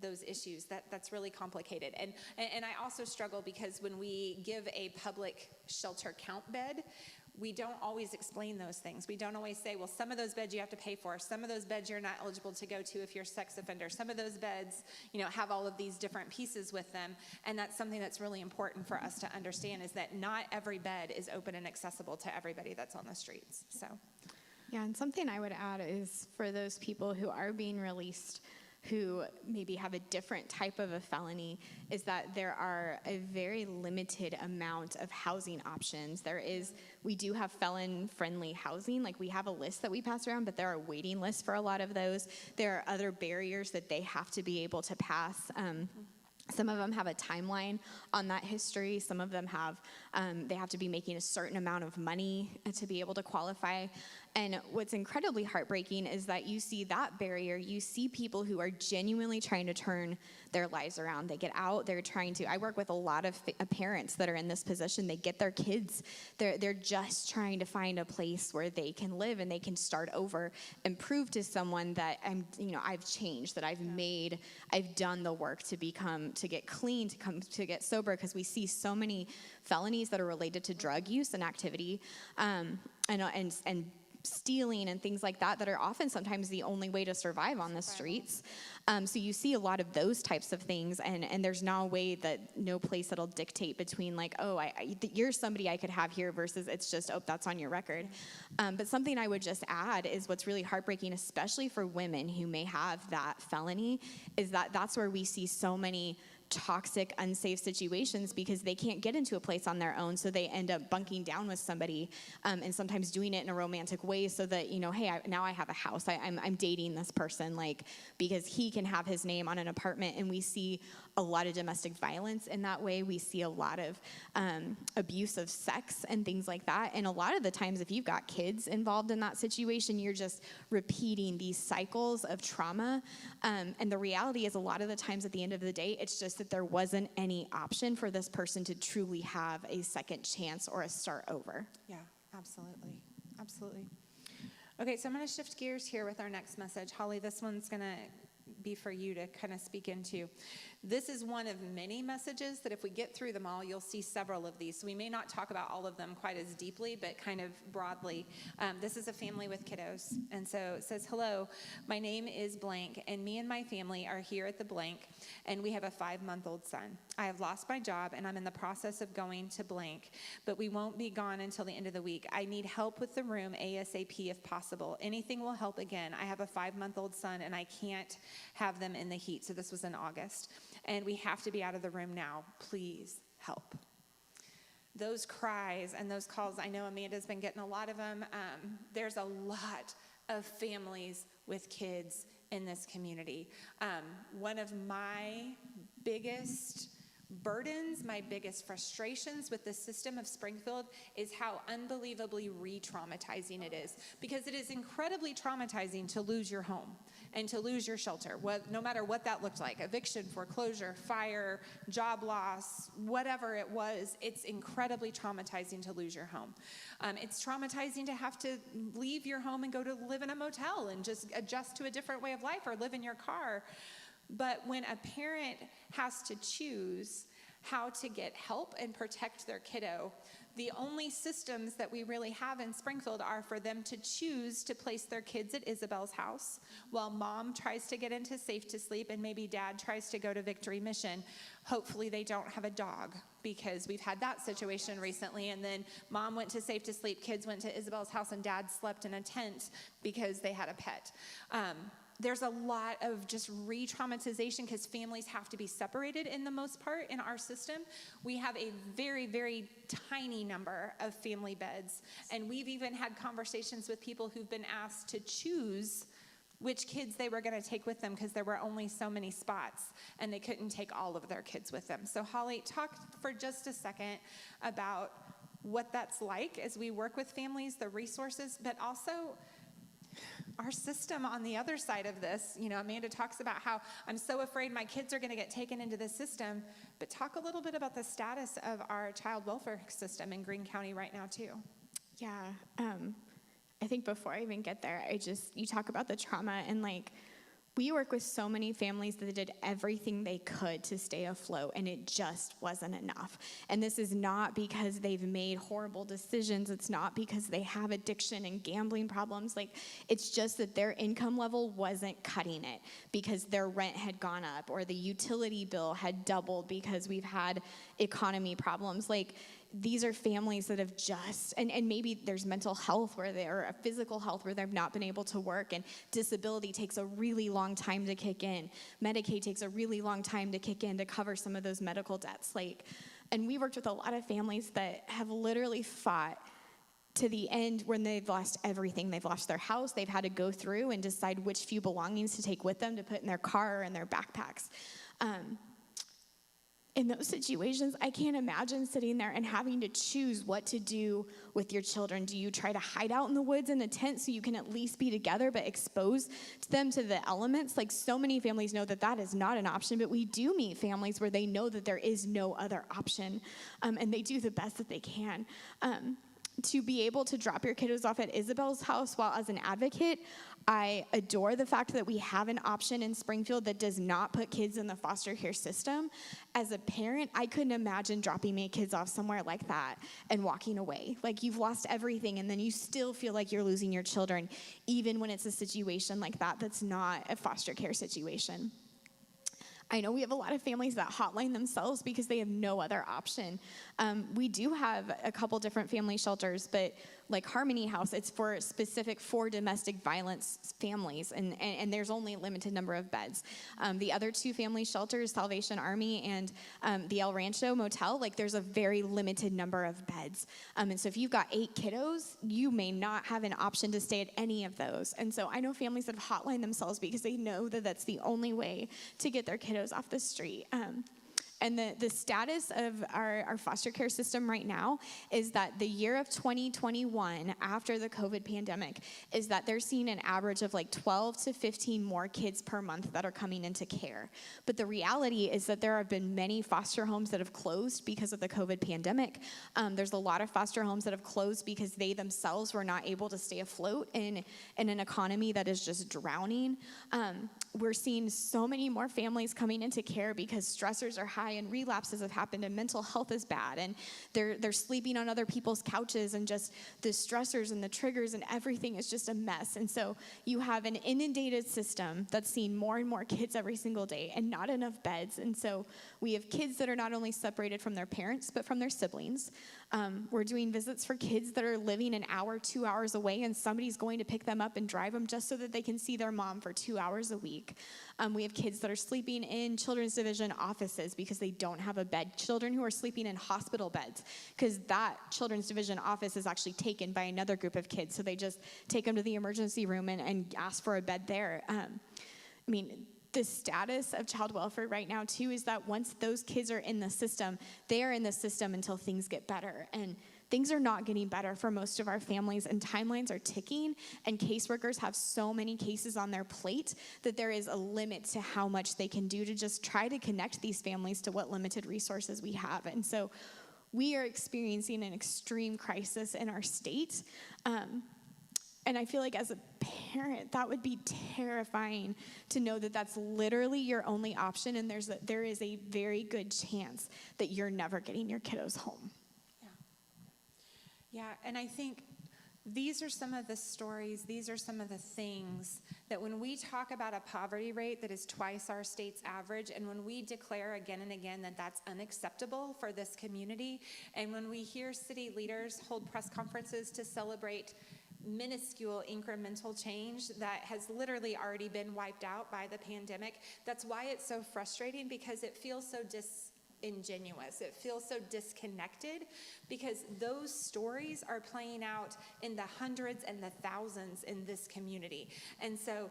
those issues, that's really complicated. And I also struggle because when we give a public shelter count bed, we don't always explain those things. We don't always say, well, some of those beds you have to pay for. Some of those beds you're not eligible to go to if you're a sex offender. Some of those beds, have all of these different pieces with them. And that's something that's really important for us to understand, is that not every bed is open and accessible to everybody that's on the streets. So, Yeah, and something I would add is for those people who are being released who maybe have a different type of a felony, is that there are a very limited amount of housing options. We do have felon-friendly housing. Like, we have a list that we pass around, but there are waiting lists for a lot of those. There are other barriers that they have to be able to pass. Some of them have a timeline on that history. Some of them have, they have to be making a certain amount of money to be able to qualify. And what's incredibly heartbreaking is that you see that barrier. You see people who are genuinely trying to turn their lives around. They get out, they're trying to, I work with a lot of parents that are in this position. They get their kids. They're just trying to find a place where they can live and they can start over and prove to someone that I've changed, that I've done the work to get clean, to get sober, because we see so many felonies that are related to drug use and activity, and stealing and things like that are often sometimes the only way to survive on the streets. So you see a lot of those types of things, and there's no place that'll dictate between you're somebody I could have here versus it's just, that's on your record. But something I would just add is what's really heartbreaking, especially for women who may have that felony, is that that's where we see so many toxic, unsafe situations, because they can't get into a place on their own, so they end up bunking down with somebody, and sometimes doing it in a romantic way, so that hey, now I have a house, I'm dating this person, because he can have his name on an apartment. And we see a lot of domestic violence in that way. We see a lot of abuse of sex and things like that. And a lot of the times, if you've got kids involved in that situation, you're just repeating these cycles of trauma. And the reality is, a lot of the times at the end of the day, it's just that there wasn't any option for this person to truly have a second chance or a start over. Yeah, absolutely. Absolutely. Okay, so I'm going to shift gears here with our next message. Holly, this one's going to be for you to kind of speak into. This is one of many messages that if we get through them all, you'll see several of these. So we may not talk about all of them quite as deeply, but kind of broadly. This is a family with kiddos. And so it says, hello, my name is blank, and me and my family are here at the blank, and we have a 5-month-old son. I have lost my job, and I'm in the process of going to blank, but we won't be gone until the end of the week. I need help with the room ASAP if possible. Anything will help again. I have a 5-month-old son, and I can't have them in the heat. So this was in August. And we have to be out of the room now. Please help. Those cries and those calls, I know Amanda's been getting a lot of them. There's a lot of families with kids in this community. One of my biggest burdens, my biggest frustrations with the system of Springfield is how unbelievably re-traumatizing it is. Because it is incredibly traumatizing to lose your home and to lose your shelter, no matter what that looked like. Eviction, foreclosure, fire, job loss, whatever it was, it's incredibly traumatizing to lose your home. It's traumatizing to have to leave your home and go to live in a motel and just adjust to a different way of life, or live in your car. But when a parent has to choose how to get help and protect their kiddo, the only systems that we really have in Springfield are for them to choose to place their kids at Isabel's house while mom tries to get into Safe to Sleep and maybe dad tries to go to Victory Mission. Hopefully they don't have a dog, because we've had that situation recently, and then mom went to Safe to Sleep, kids went to Isabel's house, and dad slept in a tent because they had a pet. There's a lot of just re-traumatization because families have to be separated in the most part in our system. We have a very, very tiny number of family beds, and we've even had conversations with people who've been asked to choose which kids they were going to take with them because there were only so many spots, and they couldn't take all of their kids with them. So Holly, talk for just a second about what that's like as we work with families, the resources, but also our system on the other side of this. You know, Amanda talks about how I'm so afraid my kids are going to get taken into the system, but talk a little bit about the status of our child welfare system in Greene County right now too. Yeah, I think before I even get there, you talk about the trauma, and like, we work with so many families that did everything they could to stay afloat, and it just wasn't enough. And this is not because they've made horrible decisions. It's not because they have addiction and gambling problems. Like, it's just that their income level wasn't cutting it because their rent had gone up or the utility bill had doubled because we've had economy problems. Like, these are families that have just, and maybe there's mental health or physical health where they've not been able to work, and disability takes a really long time to kick in. Medicaid takes a really long time to kick in to cover some of those medical debts. Like, and we worked with a lot of families that have literally fought to the end when they've lost everything. They've lost their house. They've had to go through and decide which few belongings to take with them to put in their car or in their backpacks. In those situations, I can't imagine sitting there and having to choose what to do with your children. Do you try to hide out in the woods in a tent so you can at least be together but expose them to the elements? Like, so many families know that that is not an option, but we do meet families where they know that there is no other option, and they do the best that they can. To be able to drop your kiddos off at Isabel's house, while as an advocate, I adore the fact that we have an option in Springfield that does not put kids in the foster care system. As a parent, I couldn't imagine dropping my kids off somewhere like that and walking away. Like, you've lost everything, and then you still feel like you're losing your children, even when it's a situation like that that's not a foster care situation. I know we have a lot of families that hotline themselves because they have no other option. We do have a couple different family shelters, but like Harmony House, it's specific for domestic violence families, and there's only a limited number of beds. The other two family shelters, Salvation Army and the El Rancho Motel, like, there's a very limited number of beds. And so if you've got 8 kiddos, you may not have an option to stay at any of those. And so I know families that have hotlined themselves because they know that that's the only way to get their kiddos off the street. And the status of our foster care system right now is that the year of 2021, after the COVID pandemic, is that they're seeing an average of like 12 to 15 more kids per month that are coming into care. But the reality is that there have been many foster homes that have closed because of the COVID pandemic. There's a lot of foster homes that have closed because they themselves were not able to stay afloat in an economy that is just drowning. We're seeing so many more families coming into care because stressors are high and relapses have happened and mental health is bad, and they're sleeping on other people's couches, and just the stressors and the triggers and everything is just a mess. And so you have an inundated system that's seeing more and more kids every single day and not enough beds. And so we have kids that are not only separated from their parents but from their siblings. We're doing visits for kids that are living an hour, 2 hours away, and somebody's going to pick them up and drive them just so that they can see their mom for 2 hours a week. We have kids that are sleeping in children's division offices because they don't have a bed. Children who are sleeping in hospital beds because that children's division office is actually taken by another group of kids. So they just take them to the emergency room and ask for a bed there. The status of child welfare right now, too, is that once those kids are in the system, they are in the system until things get better. And things are not getting better for most of our families, and timelines are ticking, and caseworkers have so many cases on their plate that there is a limit to how much they can do to just try to connect these families to what limited resources we have. And so we are experiencing an extreme crisis in our state. And I feel like as a parent, that would be terrifying to know that that's literally your only option, and there is a very good chance that you're never getting your kiddos home. Yeah, and I think these are some of the stories, these are some of the things that when we talk about a poverty rate that is twice our state's average, and when we declare again and again that that's unacceptable for this community, and when we hear city leaders hold press conferences to celebrate minuscule incremental change that has literally already been wiped out by the pandemic, that's why it's so frustrating, because it feels so disingenuous. It feels so disconnected, because those stories are playing out in the hundreds and the thousands in this community. And so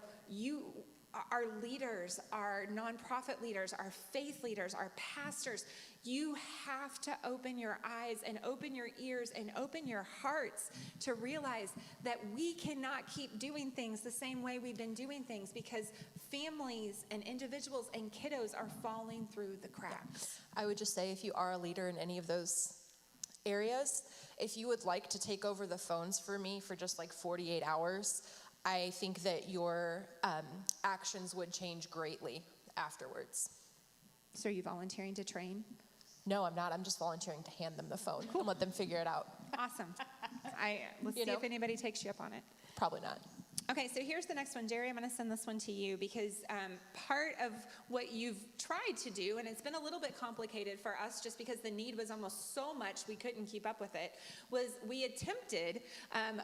our leaders, our nonprofit leaders, our faith leaders, our pastors, you have to open your eyes and open your ears and open your hearts to realize that we cannot keep doing things the same way we've been doing things, because families and individuals and kiddos are falling through the cracks. I would just say, if you are a leader in any of those areas, if you would like to take over the phones for me for just like 48 hours, I think that your actions would change greatly afterwards. So are you volunteering to train? No, I'm not. I'm just volunteering to hand them the phone and let them figure it out. Awesome. Let's see if anybody takes you up on it. Probably not. Okay, so here's the next one. Jerry, I'm going to send this one to you, because part of what you've tried to do, and it's been a little bit complicated for us just because the need was almost so much we couldn't keep up with it, was we attempted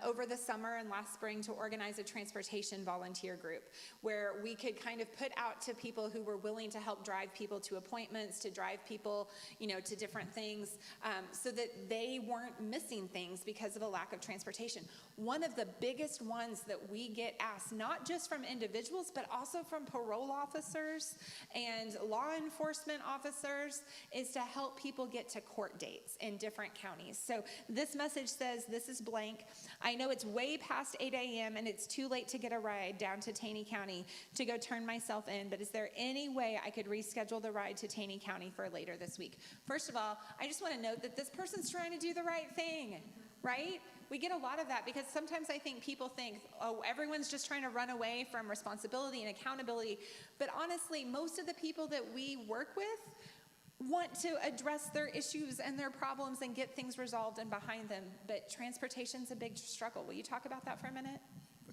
over the summer and last spring to organize a transportation volunteer group where we could kind of put out to people who were willing to help drive people to appointments, to drive people, to different things, so that they weren't missing things because of a lack of transportation. One of the biggest ones that we get asked, not just from individuals, but also from parole officers and law enforcement officers, is to help people get to court dates in different counties. So this message says, this is blank. I know it's way past 8 a.m. and it's too late to get a ride down to Taney County to go turn myself in, but is there any way I could reschedule the ride to Taney County for later this week? First of all, I just want to note that this person's trying to do the right thing, right? We get a lot of that because sometimes I think people think, oh, everyone's just trying to run away from responsibility and accountability. But honestly, most of the people that we work with want to address their issues and their problems and get things resolved and behind them. But transportation's a big struggle. Will you talk about that for a minute?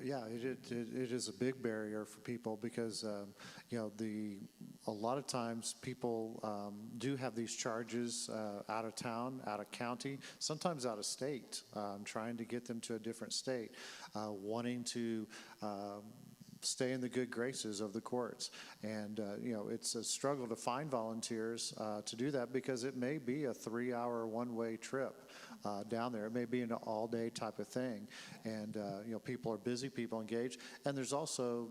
Yeah, it is a big barrier for people because, a lot of times people do have these charges out of town, out of county, sometimes out of state, trying to get them to a different state, wanting to stay in the good graces of the courts. And, it's a struggle to find volunteers to do that because it may be a 3-hour one-way trip. Down there. It may be an all-day type of thing, and people are busy, people engaged, and there's also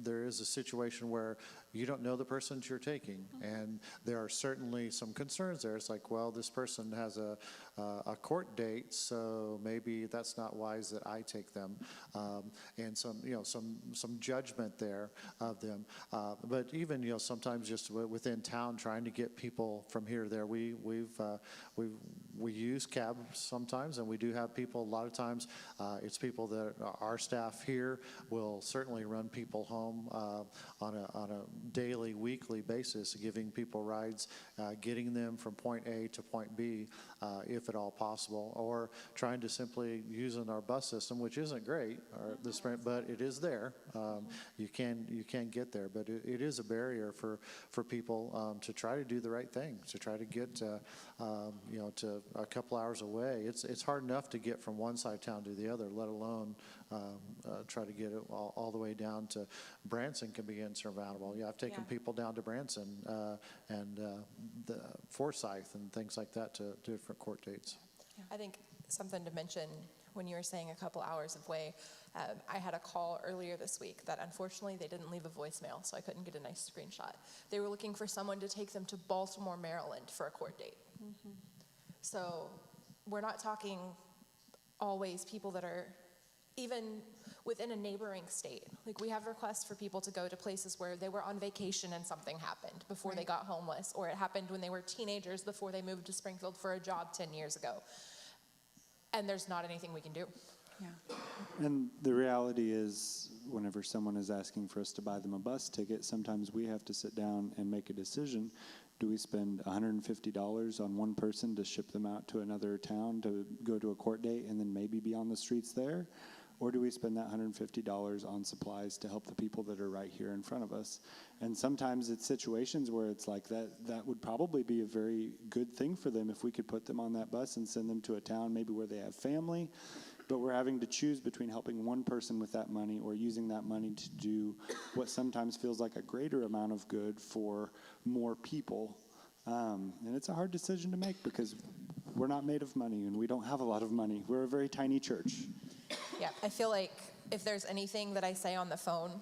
there is a situation where you don't know the person you're taking, and there are certainly some concerns there. It's like, well, this person has a court date, so maybe that's not wise that I take them, and some judgment there of them. But even sometimes just within town, trying to get people from here to there, we use cabs sometimes, and we do have people. A lot of times, it's people that our staff here will certainly run people home on a daily, weekly basis, giving people rides, getting them from point A to point B, if at all possible, or trying to simply using our bus system, which isn't great, but it is there. You can get there, but it is a barrier for people to try to do the right thing, to try to get to a couple hours away. It's hard enough to get from one side of town to the other, let alone try to get it all the way down to Branson can be insurmountable. Yeah, I've taken people down to Branson and the Forsyth and things like that to different court dates. I think something to mention when you were saying a couple hours of way, I had a call earlier this week that unfortunately they didn't leave a voicemail, so I couldn't get a nice screenshot. They were looking for someone to take them to Baltimore, Maryland for a court date. Mm-hmm. So we're not talking always people that are even within a neighboring state. Like, we have requests for people to go to places where they were on vacation and something happened before they got homeless, or it happened when they were teenagers before they moved to Springfield for a job 10 years ago. And there's not anything we can do. Yeah. And the reality is, whenever someone is asking for us to buy them a bus ticket, sometimes we have to sit down and make a decision. Do we spend $150 on one person to ship them out to another town to go to a court date and then maybe be on the streets there? Or do we spend that $150 on supplies to help the people that are right here in front of us? And sometimes it's situations where it's like that would probably be a very good thing for them if we could put them on that bus and send them to a town maybe where they have family. But we're having to choose between helping one person with that money or using that money to do what sometimes feels like a greater amount of good for more people. And it's a hard decision to make because we're not made of money and we don't have a lot of money. We're a very tiny church. Yeah, I feel like if there's anything that I say on the phone,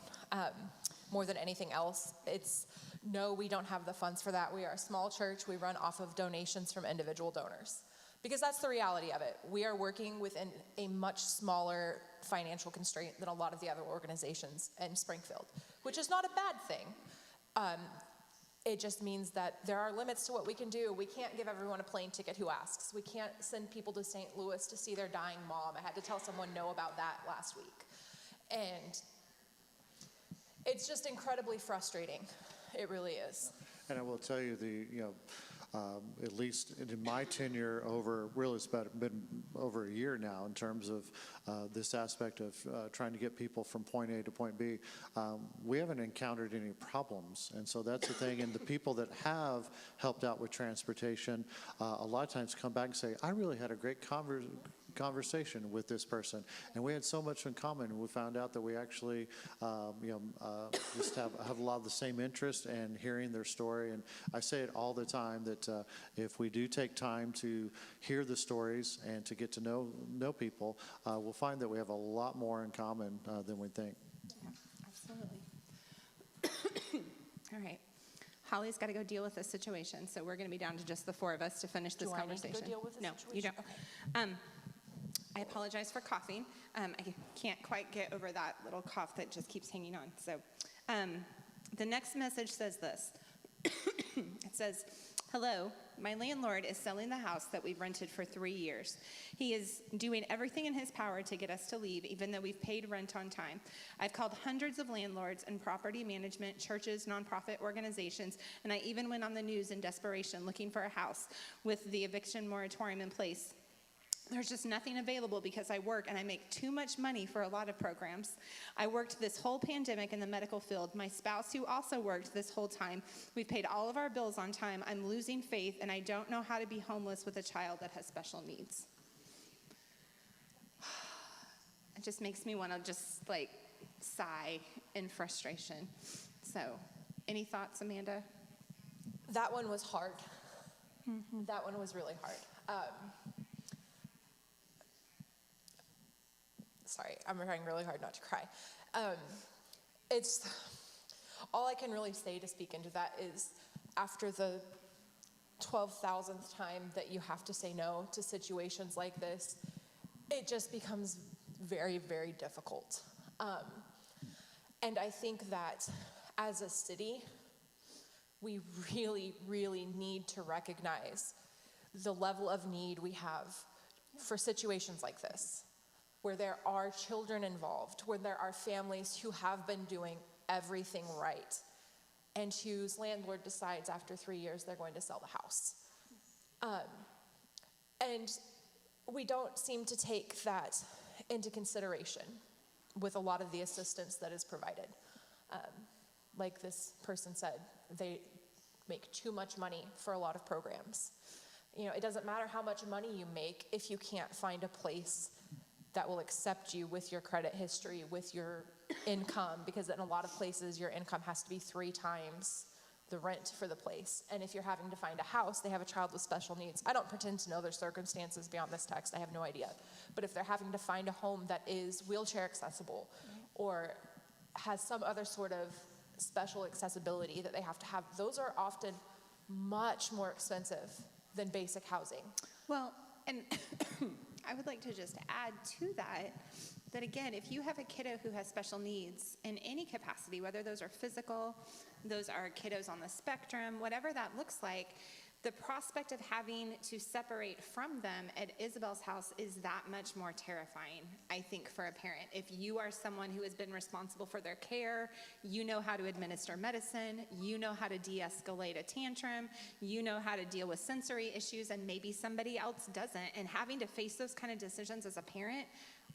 more than anything else. It's, no, we don't have the funds for that. We are a small church. We run off of donations from individual donors. Because that's the reality of it. We are working within a much smaller financial constraint than a lot of the other organizations in Springfield, which is not a bad thing. It just means that there are limits to what we can do. We can't give everyone a plane ticket who asks. We can't send people to St. Louis to see their dying mom. I had to tell someone no about that last week. And it's just incredibly frustrating. It really is. And I will tell you, at least in my tenure it's been over a year now in terms of this aspect of trying to get people from point A to point B. We haven't encountered any problems, and so that's the thing. And the people that have helped out with transportation, a lot of times come back and say, I really had a great conversation with this person, and we had so much in common, and we found out that we actually just have a lot of the same interest in hearing their story. And I say it all the time that if we do take time to hear the stories and to get to know people, we'll find that we have a lot more in common than we think. Yeah, absolutely. All right. Holly's got to go deal with this situation, so we're going to be down to just the four of us to finish this conversation. Do I need to go deal with the situation? No, you don't. Okay. I apologize for coughing. I can't quite get over that little cough that just keeps hanging on. So the next message says this. It says, hello, my landlord is selling the house that we've rented for 3 years. He is doing everything in his power to get us to leave, even though we've paid rent on time. I've called hundreds of landlords and property management, churches, nonprofit organizations, and I even went on the news in desperation looking for a house with the eviction moratorium in place. There's just nothing available because I work and I make too much money for a lot of programs. I worked this whole pandemic in the medical field. My spouse, who also worked this whole time, we've paid all of our bills on time. I'm losing faith, and I don't know how to be homeless with a child that has special needs. It just makes me want to just sigh in frustration. So, any thoughts, Amanda? That one was hard. Mm-hmm. That one was really hard. Sorry, I'm trying really hard not to cry. It's all I can really say to speak into that is after the 12,000th time that you have to say no to situations like this, it just becomes very, very difficult. And I think that as a city, we really, really need to recognize the level of need we have for situations like this, where there are children involved, where there are families who have been doing everything right, and whose landlord decides after 3 years they're going to sell the house. And we don't seem to take that into consideration with a lot of the assistance that is provided. Like this person said, they make too much money for a lot of programs. It doesn't matter how much money you make if you can't find a place that will accept you with your credit history, with your income, because in a lot of places your income has to be 3 times the rent for the place. And if you're having to find a house, they have a child with special needs. I don't pretend to know their circumstances beyond this text. I have no idea. But if they're having to find a home that is wheelchair accessible or has some other sort of special accessibility that they have to have, those are often much more expensive than basic housing. Well, and I would like to just add to that again, if you have a kiddo who has special needs in any capacity, whether those are physical, those are kiddos on the spectrum, whatever that looks like, the prospect of having to separate from them at Isabel's house is that much more terrifying, I think, for a parent. If you are someone who has been responsible for their care, you know how to administer medicine, you know how to de-escalate a tantrum, you know how to deal with sensory issues, and maybe somebody else doesn't. And having to face those kind of decisions as a parent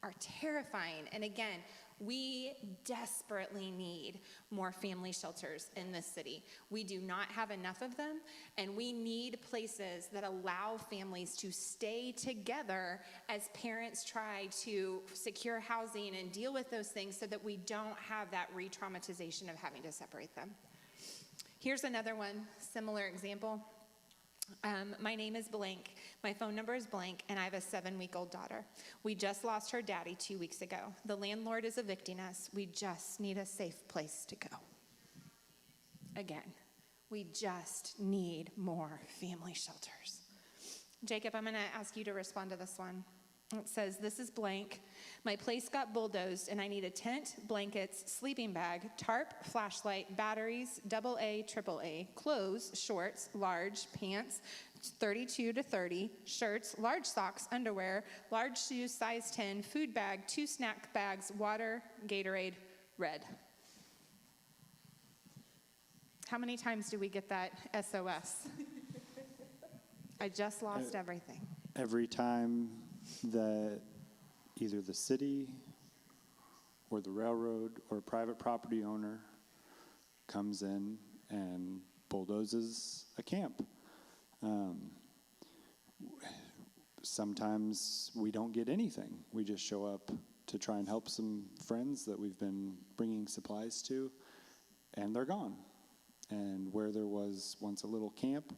are terrifying. And again, we desperately need more family shelters in this city. We do not have enough of them, and we need places that allow families to stay together as parents try to secure housing and deal with those things so that we don't have that re-traumatization of having to separate them. Here's another one, similar example. My name is blank, my phone number is blank, and I have a 7-week-old daughter. We just lost her daddy 2 weeks ago. The landlord is evicting us. We just need a safe place to go. again. We just need more family shelters. Jacob, I'm going to ask you to respond to this one. It says, this is blank. My place got bulldozed and I need a tent, blankets, sleeping bag, tarp, flashlight, batteries, AA, AAA, clothes, shorts, large, pants, 32 to 30, shirts, large socks, underwear, large shoes, size 10, food bag, 2 snack bags, water, Gatorade, red. How many times do we get that SOS? I just lost everything. Every time that either the city or the railroad or a private property owner comes in and bulldozes a camp. Sometimes we don't get anything. We just show up to try and help some friends that we've been bringing supplies to, and they're gone. And where there was once a little camp,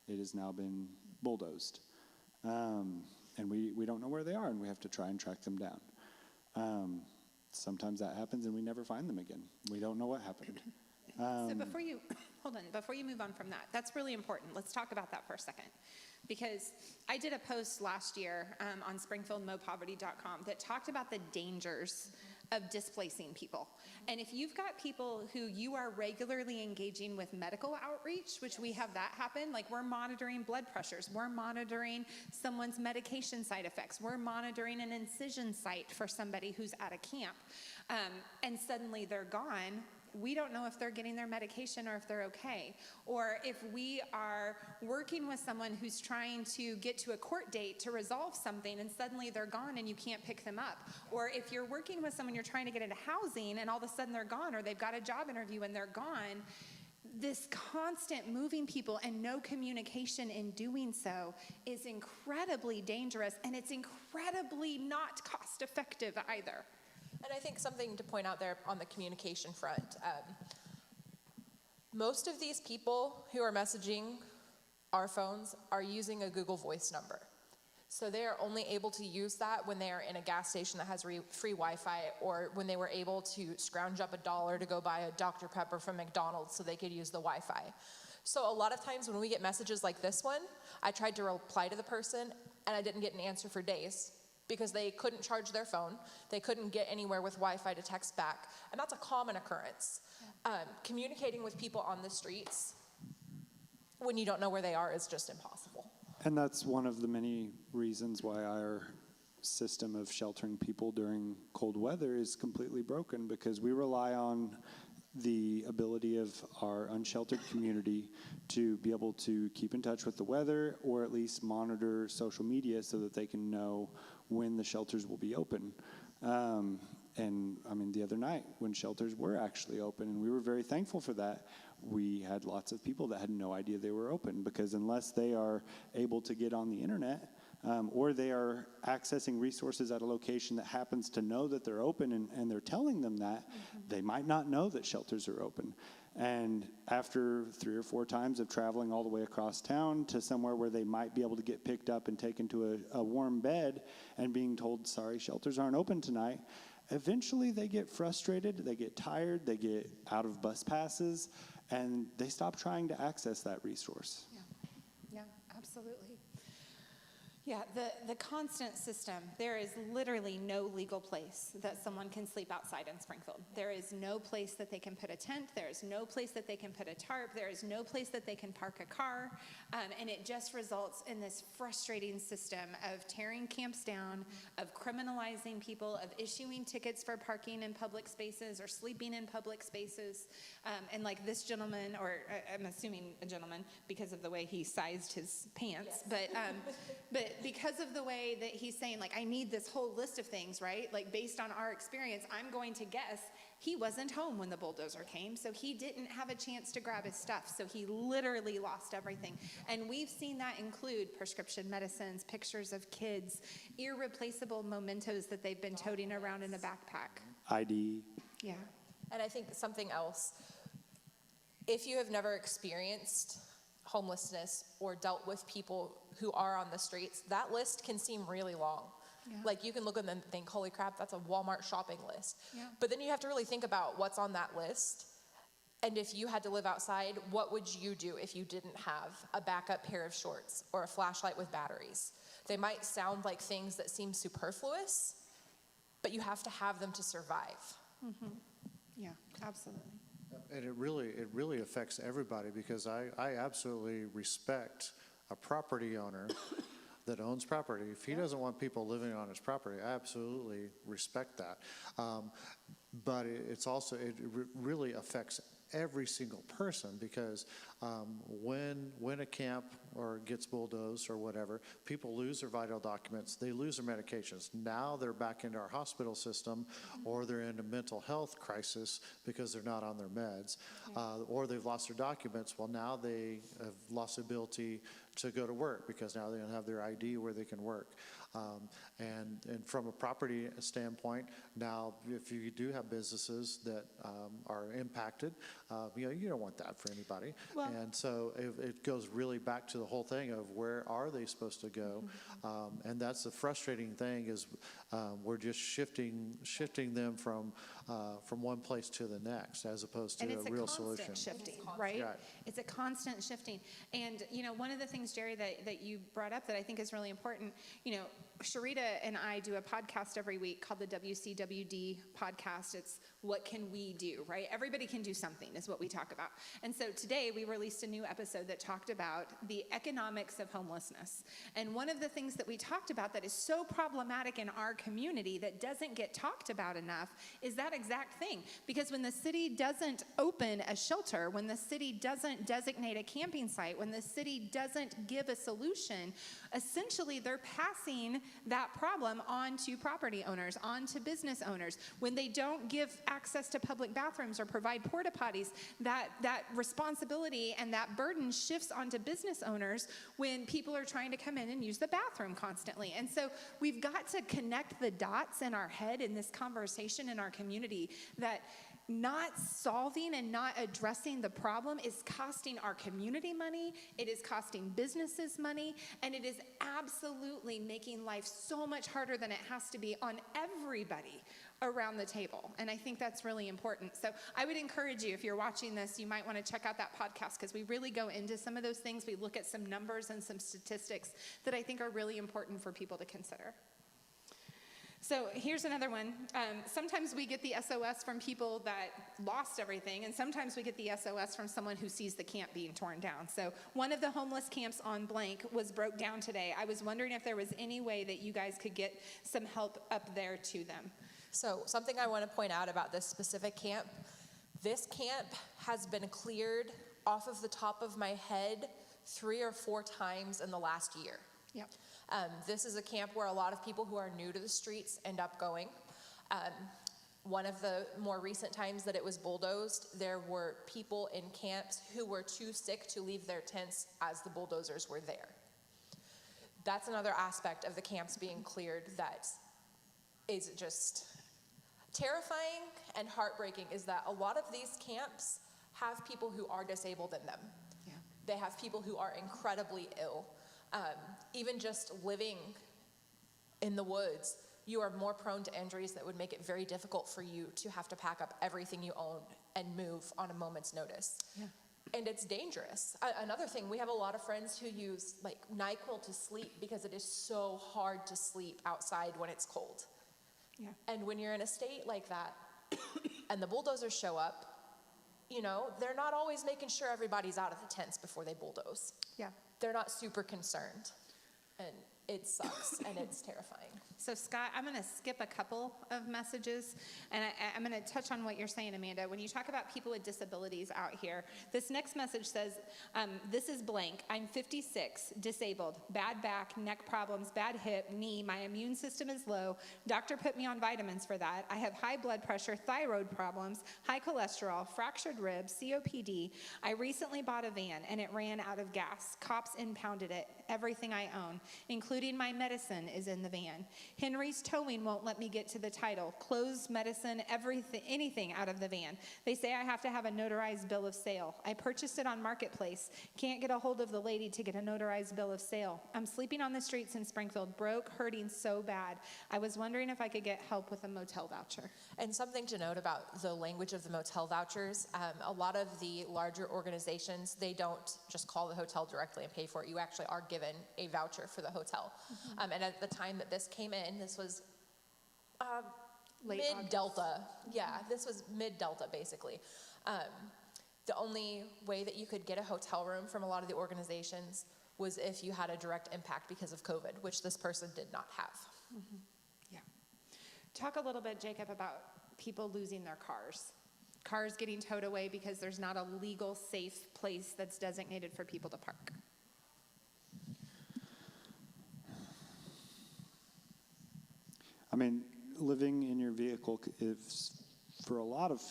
it has now been bulldozed. And we don't know where they are, and we have to try and track them down. Sometimes that happens, and we never find them again. We don't know what happened. So before you move on from that, that's really important. Let's talk about that for a second. Because I did a post last year on springfieldmopoverty.com that talked about the dangers of displacing people. And if you've got people who you are regularly engaging with medical outreach, which we have that happen, like we're monitoring blood pressures, we're monitoring someone's medication side effects, we're monitoring an incision site for somebody who's at a camp, and suddenly they're gone, we don't know if they're getting their medication or if they're okay. Or if we are working with someone who's trying to get to a court date to resolve something and suddenly they're gone and you can't pick them up. Or if you're working with someone you're trying to get into housing and all of a sudden they're gone, or they've got a job interview and they're gone. This constant moving people and no communication in doing so is incredibly dangerous, and it's incredibly not cost effective either. And I think something to point out there on the communication front, most of these people who are messaging our phones are using a Google Voice number. So they are only able to use that when they are in a gas station that has free Wi-Fi, or when they were able to scrounge up $1 to go buy a Dr. Pepper from McDonald's so they could use the Wi-Fi. So a lot of times when we get messages like this one, I tried to reply to the person and I didn't get an answer for days, because they couldn't charge their phone, they couldn't get anywhere with Wi-Fi to text back, and that's a common occurrence. Communicating with people on the streets when you don't know where they are is just impossible. And that's one of the many reasons why our system of sheltering people during cold weather is completely broken, because we rely on the ability of our unsheltered community to be able to keep in touch with the weather, or at least monitor social media so that they can know when the shelters will be open. And I mean, the other night when shelters were actually open, and we were very thankful for that, we had lots of people that had no idea they were open, because unless they are able to get on the internet, or they are accessing resources at a location that happens to know that they're open, and they're telling them that, they might not know that shelters are open. And after 3 or 4 times of traveling all the way across town to somewhere where they might be able to get picked up and taken to a warm bed and being told, sorry, shelters aren't open tonight, eventually they get frustrated, they get tired, they get out of bus passes, and they stop trying to access that resource. Yeah, absolutely. Yeah, the constant system, there is literally no legal place that someone can sleep outside in Springfield. There is no place that they can put a tent. There is no place that they can put a tarp. There is no place that they can park a car. And it just results in this frustrating system of tearing camps down, of criminalizing people, of issuing tickets for parking in public spaces or sleeping in public spaces. And like this gentleman, or I'm assuming a gentleman because of the way he sized his pants, yes. But because of the way that he's saying, like, I need this whole list of things, right? Like, based on our experience, I'm going to guess he wasn't home when the bulldozer came, so he didn't have a chance to grab his stuff, so he literally lost everything. And we've seen that include prescription medicines, pictures of kids, irreplaceable mementos that they've been toting around in a backpack. ID. Yeah. And I think something else, if you have never experienced homelessness or dealt with people who are on the streets, that list can seem really long. Yeah. Like, you can look at them and think, holy crap, that's a Walmart shopping list. Yeah. But then you have to really think about what's on that list And if you had to live outside, what would you do if you didn't have a backup pair of shorts or a flashlight with batteries? They might sound like things that seem superfluous, but you have to have them to survive. Yeah, absolutely. And it really affects everybody, because I absolutely respect a property owner that owns property. If he doesn't want people living on his property, I absolutely respect that. But it's also, it really affects every single person, because when a camp or gets bulldozed or whatever, people lose their vital documents, they lose their medications. Now they're back into our hospital system, or they're in a mental health crisis because they're not on their meds, or they've lost their documents. Well, now they have lost the ability to go to work, because now they don't have their ID where they can work. And from a property standpoint, now if you do have businesses that are impacted, you don't want that for anybody. Well, and so it goes really back to the whole thing of where are they supposed to go? And that's the frustrating thing, is we're just shifting them from one place to the next, as opposed to a real solution. And it's a constant shifting, right? Yeah. It's a constant shifting. And, one of the things, Jerry, that you brought up that I think is really important, Sharita and I do a podcast every week called the WCWD podcast. It's what can we do, right? Everybody can do something is what we talk about. And so today we released a new episode that talked about the economics of homelessness. And one of the things that we talked about that is so problematic in our community that doesn't get talked about enough is that exact thing. Because when the city doesn't open a shelter, when the city doesn't designate a camping site, when the city doesn't give a solution, essentially they're passing that problem on to property owners, on to business owners. When they don't give access to public bathrooms or provide porta potties, that responsibility and that burden shifts onto business owners when people are trying to come in and use the bathroom constantly. And so we've got to connect the dots in our head in this conversation in our community that not solving and not addressing the problem is costing our community money, it is costing businesses money, and it is absolutely making life so much harder than it has to be on everybody around the table. And I think that's really important. So I would encourage you, if you're watching this, you might want to check out that podcast, because we really go into some of those things. We look at some numbers and some statistics that I think are really important for people to consider. So here's another one. Sometimes we get the SOS from people that lost everything, and sometimes we get the SOS from someone who sees the camp being torn down. So one of the homeless camps on blank was broke down today. I was wondering if there was any way that you guys could get some help up there to them. So something I want to point out about this specific camp, this camp has been cleared off of the top of my head 3 or 4 times in the last year. Yep. This is a camp where a lot of people who are new to the streets end up going. One of the more recent times that it was bulldozed, there were people in camps who were too sick to leave their tents as the bulldozers were there. That's another aspect of the camps being cleared that is just terrifying and heartbreaking, is that a lot of these camps have people who are disabled in them. Yeah. They have people who are incredibly ill. Even just living in the woods, you are more prone to injuries that would make it very difficult for you to have to pack up everything you own and move on a moment's notice. Yeah. And it's dangerous. Another thing, we have a lot of friends who use like NyQuil to sleep because it is so hard to sleep outside when it's cold. Yeah. And when you're in a state like that and the bulldozers show up, they're not always making sure everybody's out of the tents before they bulldoze. Yeah. They're not super concerned, and it sucks, and it's terrifying. So Scott, I'm going to skip a couple of messages, and I'm going to touch on what you're saying, Amanda. When you talk about people with disabilities out here, this next message says, this is blank. I'm 56, disabled, bad back, neck problems, bad hip, knee. My immune system is low. Doctor put me on vitamins for that. I have high blood pressure, thyroid problems, high cholesterol, fractured ribs, COPD. I recently bought a van, and it ran out of gas. Cops impounded it. Everything I own, including my medicine, is in the van. Henry's Towing won't let me get to the title. Clothes, medicine, everything, anything out of the van. They say I have to have a notarized bill of sale. I purchased it on Marketplace. Can't get a hold of the lady to get a notarized bill of sale. I'm sleeping on the streets in Springfield, broke, hurting so bad. I was wondering if I could get help with a motel voucher. And something to note about the language of the motel vouchers, a lot of the larger organizations, they don't just call the hotel directly and pay for it. You actually are given a voucher for the hotel. And at the time that this came in, this was mid-Delta. Yeah, this was mid-Delta, basically. The only way that you could get a hotel room from a lot of the organizations was if you had a direct impact because of COVID, which this person did not have. Yeah. Talk a little bit, Jacob, about people losing their cars. Cars getting towed away because there's not a legal, safe place that's designated for people to park. I mean, living in your vehicle is, for a lot of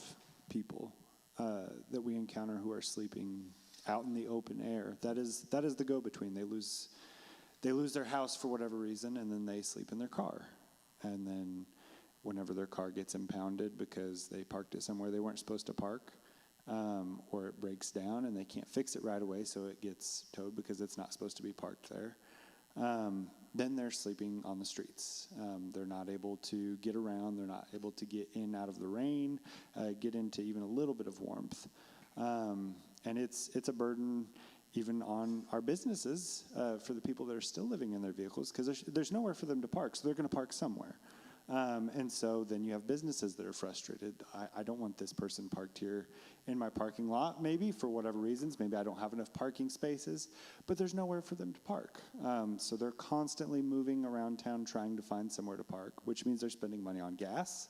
people that we encounter who are sleeping out in the open air, that is the go-between. They lose their house for whatever reason, and then they sleep in their car. And then whenever their car gets impounded because they parked it somewhere they weren't supposed to park, or it breaks down and they can't fix it right away, so it gets towed because it's not supposed to be parked there, then they're sleeping on the streets. They're not able to get around. They're not able to get in out of the rain, get into even a little bit of warmth. And it's a burden even on our businesses for the people that are still living in their vehicles, because there's nowhere for them to park, so they're going to park somewhere. And so then you have businesses that are frustrated. I don't want this person parked here in my parking lot, maybe for whatever reasons. Maybe I don't have enough parking spaces, but there's nowhere for them to park. So they're constantly moving around town trying to find somewhere to park, which means they're spending money on gas.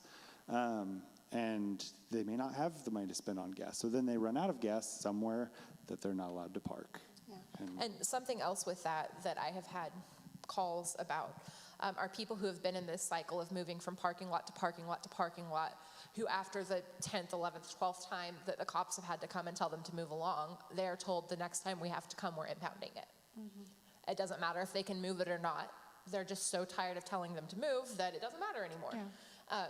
And they may not have the money to spend on gas. So then they run out of gas somewhere that they're not allowed to park. Yeah. And something else with that I have had calls about are people who have been in this cycle of moving from parking lot to parking lot to parking lot, who after the 10th, 11th, 12th time that the cops have had to come and tell them to move along, they're told the next time we have to come, we're impounding it. Mm-hmm. It doesn't matter if they can move it or not. They're just so tired of telling them to move that it doesn't matter anymore. Yeah.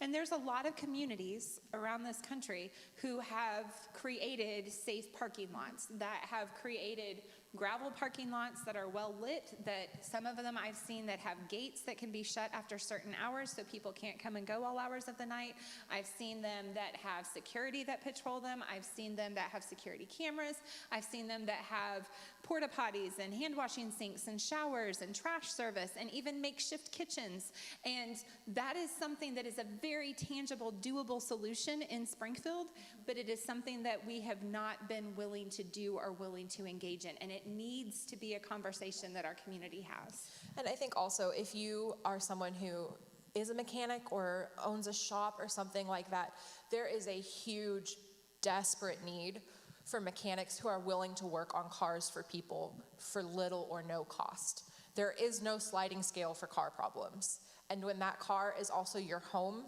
And there's a lot of communities around this country who have created safe parking lots, that have created gravel parking lots that are well lit, that some of them I've seen that have gates that can be shut after certain hours so people can't come and go all hours of the night. I've seen them that have security that patrol them. I've seen them that have security cameras. I've seen them that have porta potties and hand washing sinks and showers and trash service and even makeshift kitchens. And that is something that is a very tangible, doable solution in Springfield, but it is something that we have not been willing to do or willing to engage in. And it needs to be a conversation that our community has. And I think also if you are someone who is a mechanic or owns a shop or something like that, there is a huge, desperate need for mechanics who are willing to work on cars for people for little or no cost. There is no sliding scale for car problems. And when that car is also your home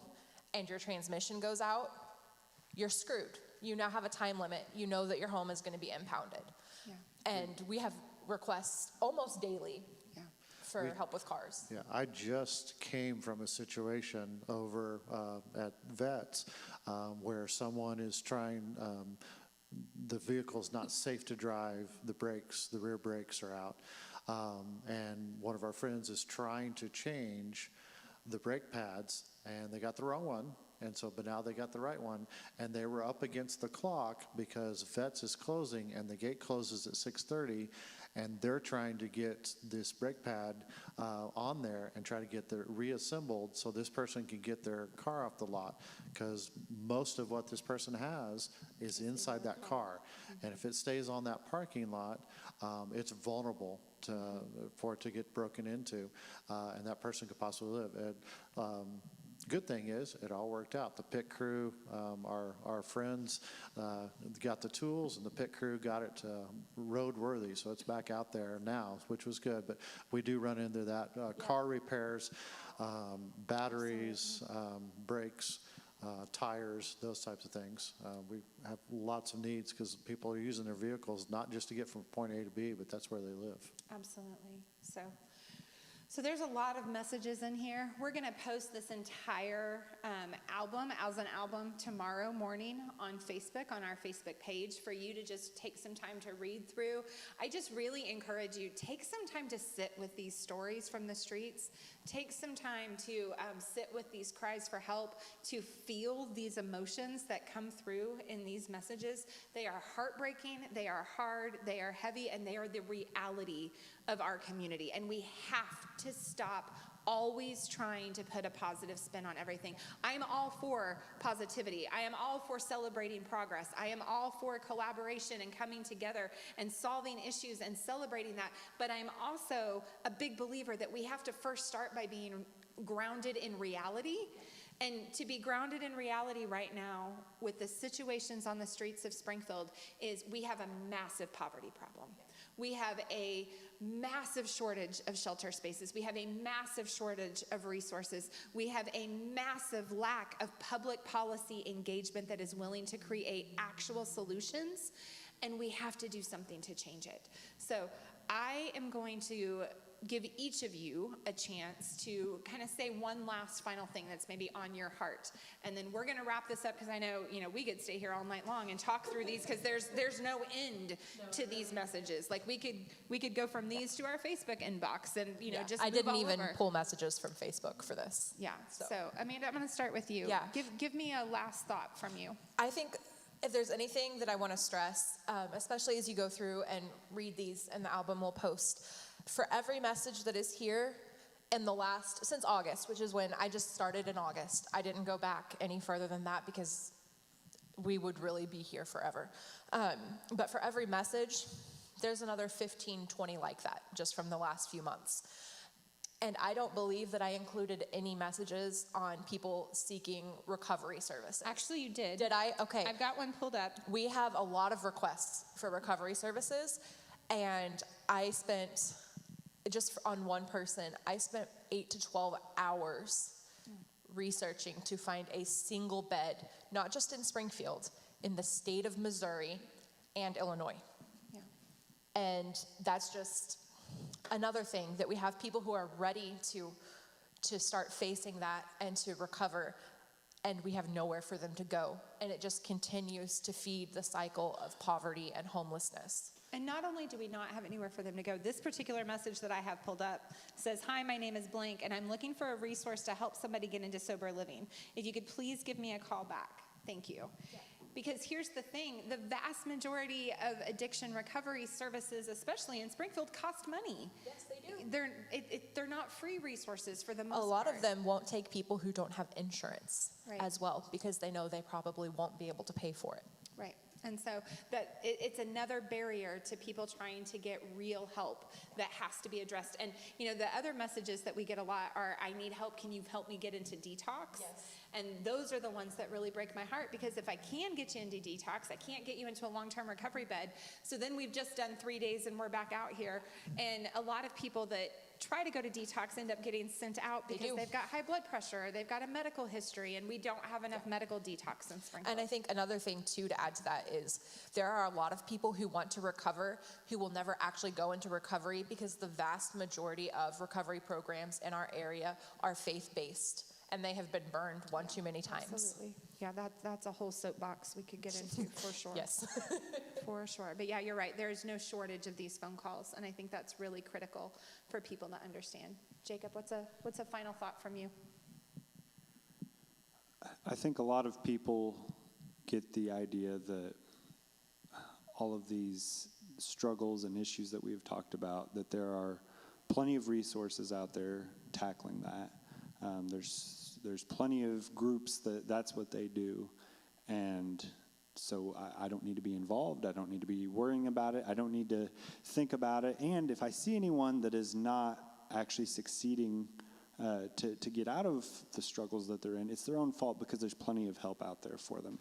and your transmission goes out, you're screwed. You now have a time limit. You know that your home is going to be impounded. Yeah. And we have requests almost daily for help with cars. Yeah, I just came from a situation over at Vets where someone is trying, the vehicle's not safe to drive, the rear brakes are out, and one of our friends is trying to change the brake pads, and they got the wrong one. And so, but now they got the right one, and they were up against the clock because Vets is closing, and the gate closes at 6:30, and they're trying to get this brake pad on there and try to get it reassembled so this person can get their car off the lot, because most of what this person has is inside that car, and if it stays on that parking lot, it's vulnerable for it to get broken into, and that person could possibly live. And, good thing is, it all worked out. The pit crew, our friends, got the tools, and the pit crew got it roadworthy, so it's back out there now, which was good. But we do run into that. Car repairs, batteries, brakes, tires, those types of things. We have lots of needs because people are using their vehicles not just to get from point A to B, but that's where they live. Absolutely. So there's a lot of messages in here. We're going to post this entire album as an album tomorrow morning on Facebook, on our Facebook page, for you to just take some time to read through. I just really encourage you, take some time to sit with these stories from the streets. Take some time to sit with these cries for help, to feel these emotions that come through in these messages. They are heartbreaking, they are hard, they are heavy, and they are the reality of our community. And we have to stop always trying to put a positive spin on everything. I am all for positivity. I am all for celebrating progress. I am all for collaboration and coming together and solving issues and celebrating that. But I'm also a big believer that we have to first start by being grounded in reality. And to be grounded in reality right now with the situations on the streets of Springfield is we have a massive poverty problem. We have a massive shortage of shelter spaces. We have a massive shortage of resources. We have a massive lack of public policy engagement that is willing to create actual solutions, and we have to do something to change it. So I am going to give each of you a chance to kind of say one last final thing that's maybe on your heart. And then we're going to wrap this up because I know, we could stay here all night long and talk through these because there's no end to these messages. Like we could go from these to our Facebook inbox and, just I move didn't all even over. pull messages from Facebook for this. Yeah. So Amanda, I'm going to start with you. Yeah. Give me a last thought from you. I think if there's anything that I want to stress, especially as you go through and read these and the album we'll post, for every message that is here since August, which is when I just started in August. I didn't go back any further than that because we would really be here forever. But for every message, there's another 15, 20 like that just from the last few months. And I don't believe that I included any messages on people seeking recovery services. Actually, you did. Did I? Okay. I've got one pulled up. We have a lot of requests for recovery services, and I spent, just on one person, I spent 8 to 12 hours researching to find a single bed, not just in Springfield, in the state of Missouri and Illinois. Yeah. And that's just another thing, that we have people who are ready to start facing that and to recover, and we have nowhere for them to go. And it just continues to feed the cycle of poverty and homelessness. And not only do we not have anywhere for them to go, this particular message that I have pulled up says, "Hi, my name is blank, and I'm looking for a resource to help somebody get into sober living. If you could please give me a call back. Thank you." Yeah. Because here's the thing, the vast majority of addiction recovery services, especially in Springfield, cost money. Yes, they do. They're not free resources for the most part. A lot of them won't take people who don't have insurance Right. as well, because they know they probably won't be able to pay for it. Right. And so it's another barrier to people trying to get real help that has to be addressed. And, the other messages that we get a lot are, "I need help. Can you help me get into detox?" Yes. And those are the ones that really break my heart, because if I can get you into detox, I can't get you into a long-term recovery bed. So then we've just done 3 days and we're back out here. And a lot of people that try to go to detox end up getting sent out because they've got high blood pressure, or they've got a medical history, and we don't have enough medical detox in Springfield. And I think another thing, too, to add to that is there are a lot of people who want to recover who will never actually go into recovery, because the vast majority of recovery programs in our area are faith-based, and they have been burned one too many times. Absolutely. Yeah, that's a whole soapbox we could get into for sure. Yes. For sure. But yeah, you're right. There's no shortage of these phone calls, and I think that's really critical for people to understand. Jacob, what's a final thought from you? I think a lot of people get the idea that all of these struggles and issues that we've talked about, that there are plenty of resources out there tackling that. There's plenty of groups that's what they do, and so I don't need to be involved. I don't need to be worrying about it. I don't need to think about it. And if I see anyone that is not actually succeeding to get out of the struggles that they're in. It's their own fault because there's plenty of help out there for them.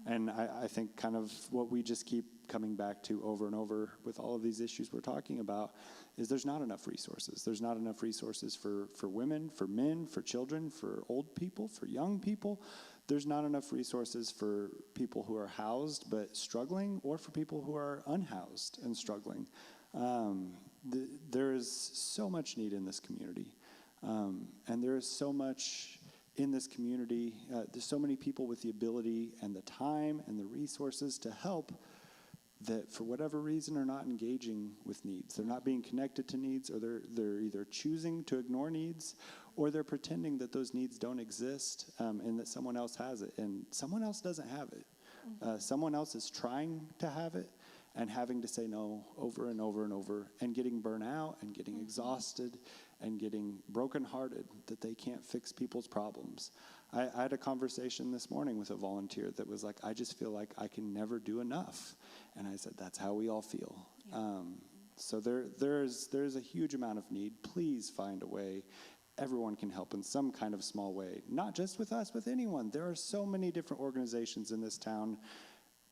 And I think kind of what we just keep coming back to over and over with all of these issues we're talking about is there's not enough resources. There's not enough resources for women, for men, for children, for old people, for young people. There's not enough resources for people who are housed but struggling, or for people who are unhoused and struggling. There is so much need in this community. And there is so much in this community. There's so many people with the ability and the time and the resources to help that for whatever reason are not engaging with needs. They're not being connected to needs, or they're either choosing to ignore needs, or they're pretending that those needs don't exist, and that someone else has it. And someone else doesn't have it. Someone else is trying to have it and having to say no over and over and over, and getting burnt out and getting exhausted and getting brokenhearted that they can't fix people's problems. I had a conversation this morning with a volunteer that was like, I just feel like I can never do enough. And I said, that's how we all feel. Yeah. So there's a huge amount of need. Please find a way. Everyone can help in some kind of small way, not just with us, with anyone. There are so many different organizations in this town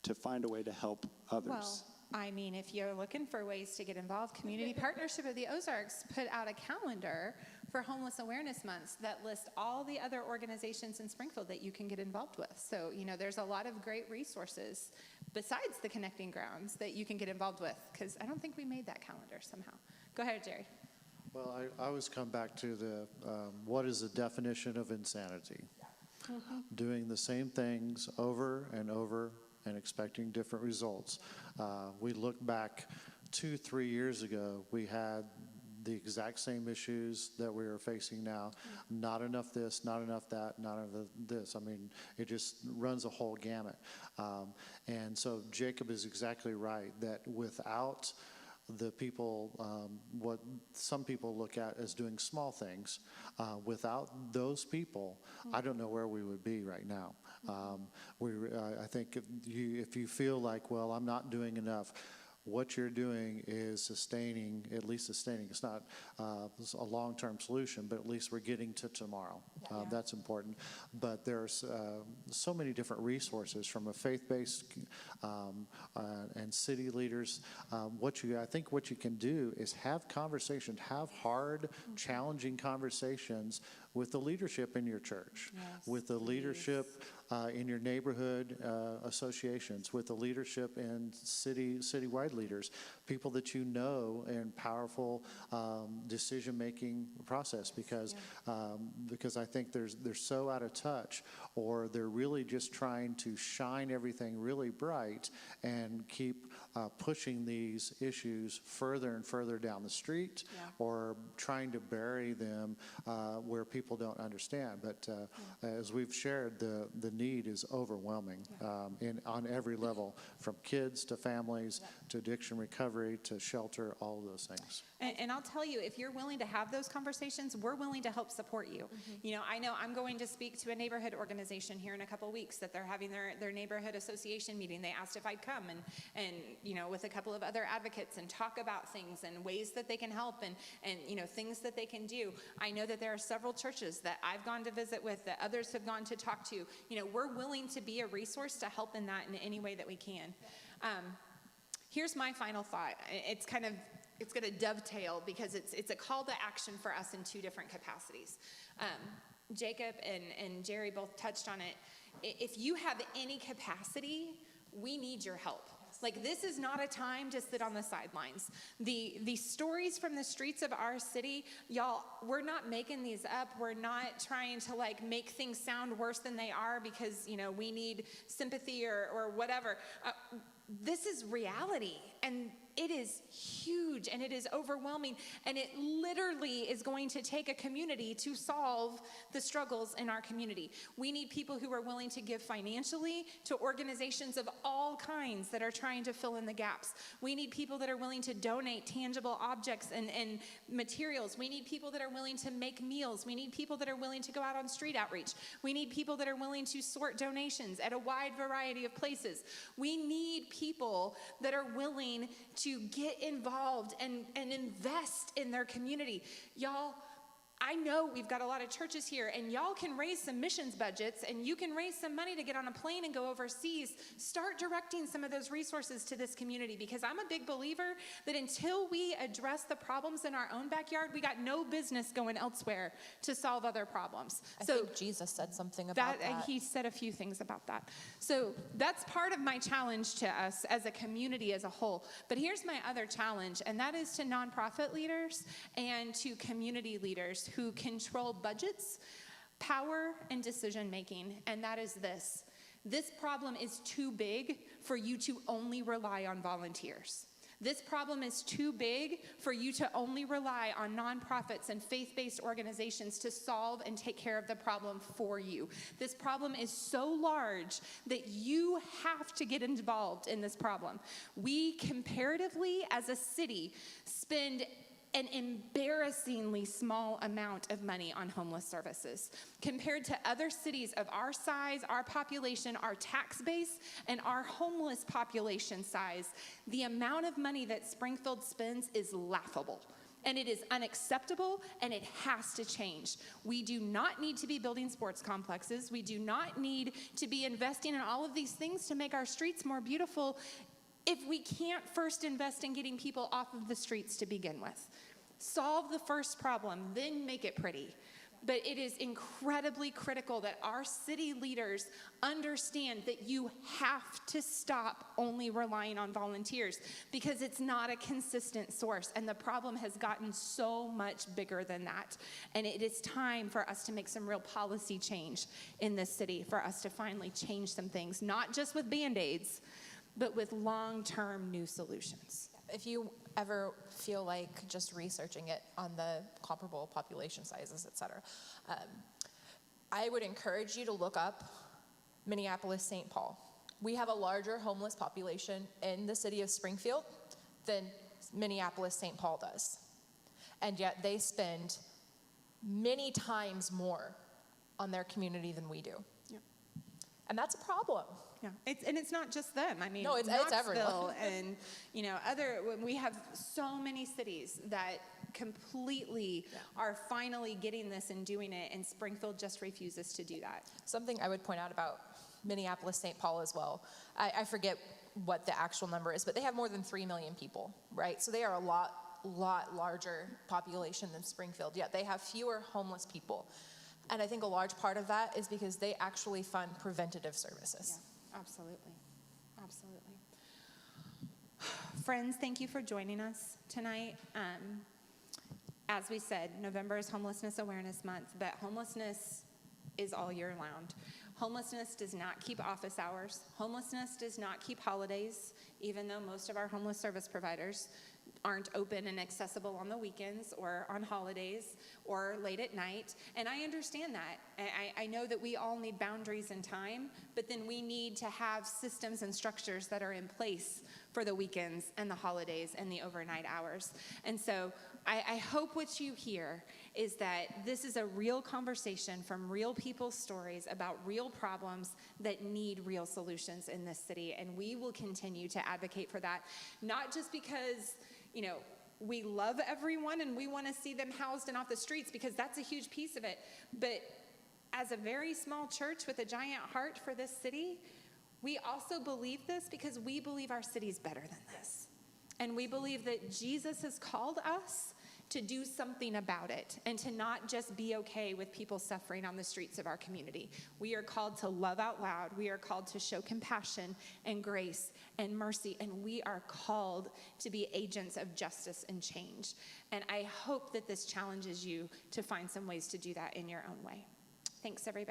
to find a way to help others. Well, I mean, if you're looking for ways to get involved, Community Partnership of the Ozarks put out a calendar for Homeless Awareness Months that lists all the other organizations in Springfield that you can get involved with. So, there's a lot of great resources besides the Connecting Grounds that you can get involved with, because I don't think we made that calendar somehow. Go ahead, Jerry. Well, I always come back to the what is the definition of insanity? Doing the same things over and over and expecting different results. We look back 2-3 years ago, we had the exact same issues that we are facing now. Not enough this, not enough that, not enough this. I mean, it just runs a whole gamut. And so Jacob is exactly right, that without the people, what some people look at as doing small things, without those people, I don't know where we would be right now. I think if you feel like, well, I'm not doing enough, what you're doing is sustaining. It's not a long-term solution, but at least we're getting to tomorrow. That's important. But there's so many different resources from a faith-based and city leaders. I think what you can do is have conversations, have hard, challenging conversations with the leadership in your church, with the leadership in your neighborhood associations, with the leadership in citywide leaders, people that you know in powerful decision-making process, because I think they're so out of touch, or they're really just trying to shine everything really bright and keep pushing these issues further and further down the street, or trying to bury them where people don't understand. But as we've shared, the need is overwhelming on every level, from kids to families to addiction recovery to shelter, all of those things. And I'll tell you, if you're willing to have those conversations, we're willing to help support you. I know I'm going to speak to a neighborhood organization here in a couple of weeks that they're having their neighborhood association meeting. They asked if I'd come and with a couple of other advocates and talk about things and ways that they can help and things that they can do. I know that there are several churches that I've gone to visit with, that others have gone to talk to. We're willing to be a resource to help in that in any way that we can. Here's my final thought. It's going to dovetail, because it's a call to action for us in two different capacities. Jacob and Jerry both touched on it. If you have any capacity, we need your help. Like, this is not a time to sit on the sidelines. The stories from the streets of our city, y'all, we're not making these up. We're not trying to make things sound worse than they are because, we need sympathy or whatever. This is reality, and it is huge, and it is overwhelming, and it literally is going to take a community to solve the struggles in our community. We need people who are willing to give financially to organizations of all kinds that are trying to fill in the gaps. We need people that are willing to donate tangible objects and materials. We need people that are willing to make meals. We need people that are willing to go out on street outreach. We need people that are willing to sort donations at a wide variety of places. We need people that are willing to get involved and invest in their community. Y'all, I know we've got a lot of churches here, and y'all can raise some missions budgets, and you can raise some money to get on a plane and go overseas. Start directing some of those resources to this community, because I'm a big believer that until we address the problems in our own backyard, we got no business going elsewhere to solve other problems. I think Jesus said something about that. He said a few things about that. So that's part of my challenge to us as a community as a whole. But here's my other challenge, and that is to nonprofit leaders and to community leaders who control budgets, power, and decision making. And that is this. This problem is too big for you to only rely on volunteers. This problem is too big for you to only rely on nonprofits and faith-based organizations to solve and take care of the problem for you. This problem is so large that you have to get involved in this problem. We comparatively, as a city, spend an embarrassingly small amount of money on homeless services. Compared to other cities of our size, our population, our tax base, and our homeless population size, the amount of money that Springfield spends is laughable. And it is unacceptable, and it has to change. We do not need to be building sports complexes. We do not need to be investing in all of these things to make our streets more beautiful if we can't first invest in getting people off of the streets to begin with. Solve the first problem, then make it pretty. But it is incredibly critical that our city leaders understand that you have to stop only relying on volunteers, because it's not a consistent source, and the problem has gotten so much bigger than that. And it is time for us to make some real policy change in this city, for us to finally change some things, not just with Band-Aids, but with long-term new solutions. If you ever feel like just researching it on the comparable population sizes, et cetera, I would encourage you to look up Minneapolis-St. Paul. We have a larger homeless population in the city of Springfield than Minneapolis-St. Paul does. And yet they spend many times more on their community than we do. Yeah. And that's a problem. Yeah, it's not just them. I mean, no, it's everyone. And we have so many cities that completely are finally getting this and doing it, and Springfield just refuses to do that. Something I would point out about Minneapolis-St. Paul as well, I forget what the actual number is, but they have more than 3 million people, right? So they are a lot larger population than Springfield, yet they have fewer homeless people. And I think a large part of that is because they actually fund preventative services. Yeah. Absolutely. Absolutely. Friends, thank you for joining us tonight. As we said, November is Homelessness Awareness Month, but homelessness is all year round. Homelessness does not keep office hours. Homelessness does not keep holidays, even though most of our homeless service providers aren't open and accessible on the weekends or on holidays or late at night. And I understand that. I know that we all need boundaries and time, but then we need to have systems and structures that are in place for the weekends and the holidays and the overnight hours. And so I hope what you hear is that this is a real conversation from real people's stories about real problems that need real solutions in this city. And we will continue to advocate for that, not just because we love everyone and we want to see them housed and off the streets, because that's a huge piece of it. But as a very small church with a giant heart for this city, we also believe this because we believe our city's better than this. And we believe that Jesus has called us to do something about it and to not just be okay with people suffering on the streets of our community. We are called to love out loud. We are called to show compassion and grace and mercy, and we are called to be agents of justice and change. And I hope that this challenges you to find some ways to do that in your own way. Thanks, everybody.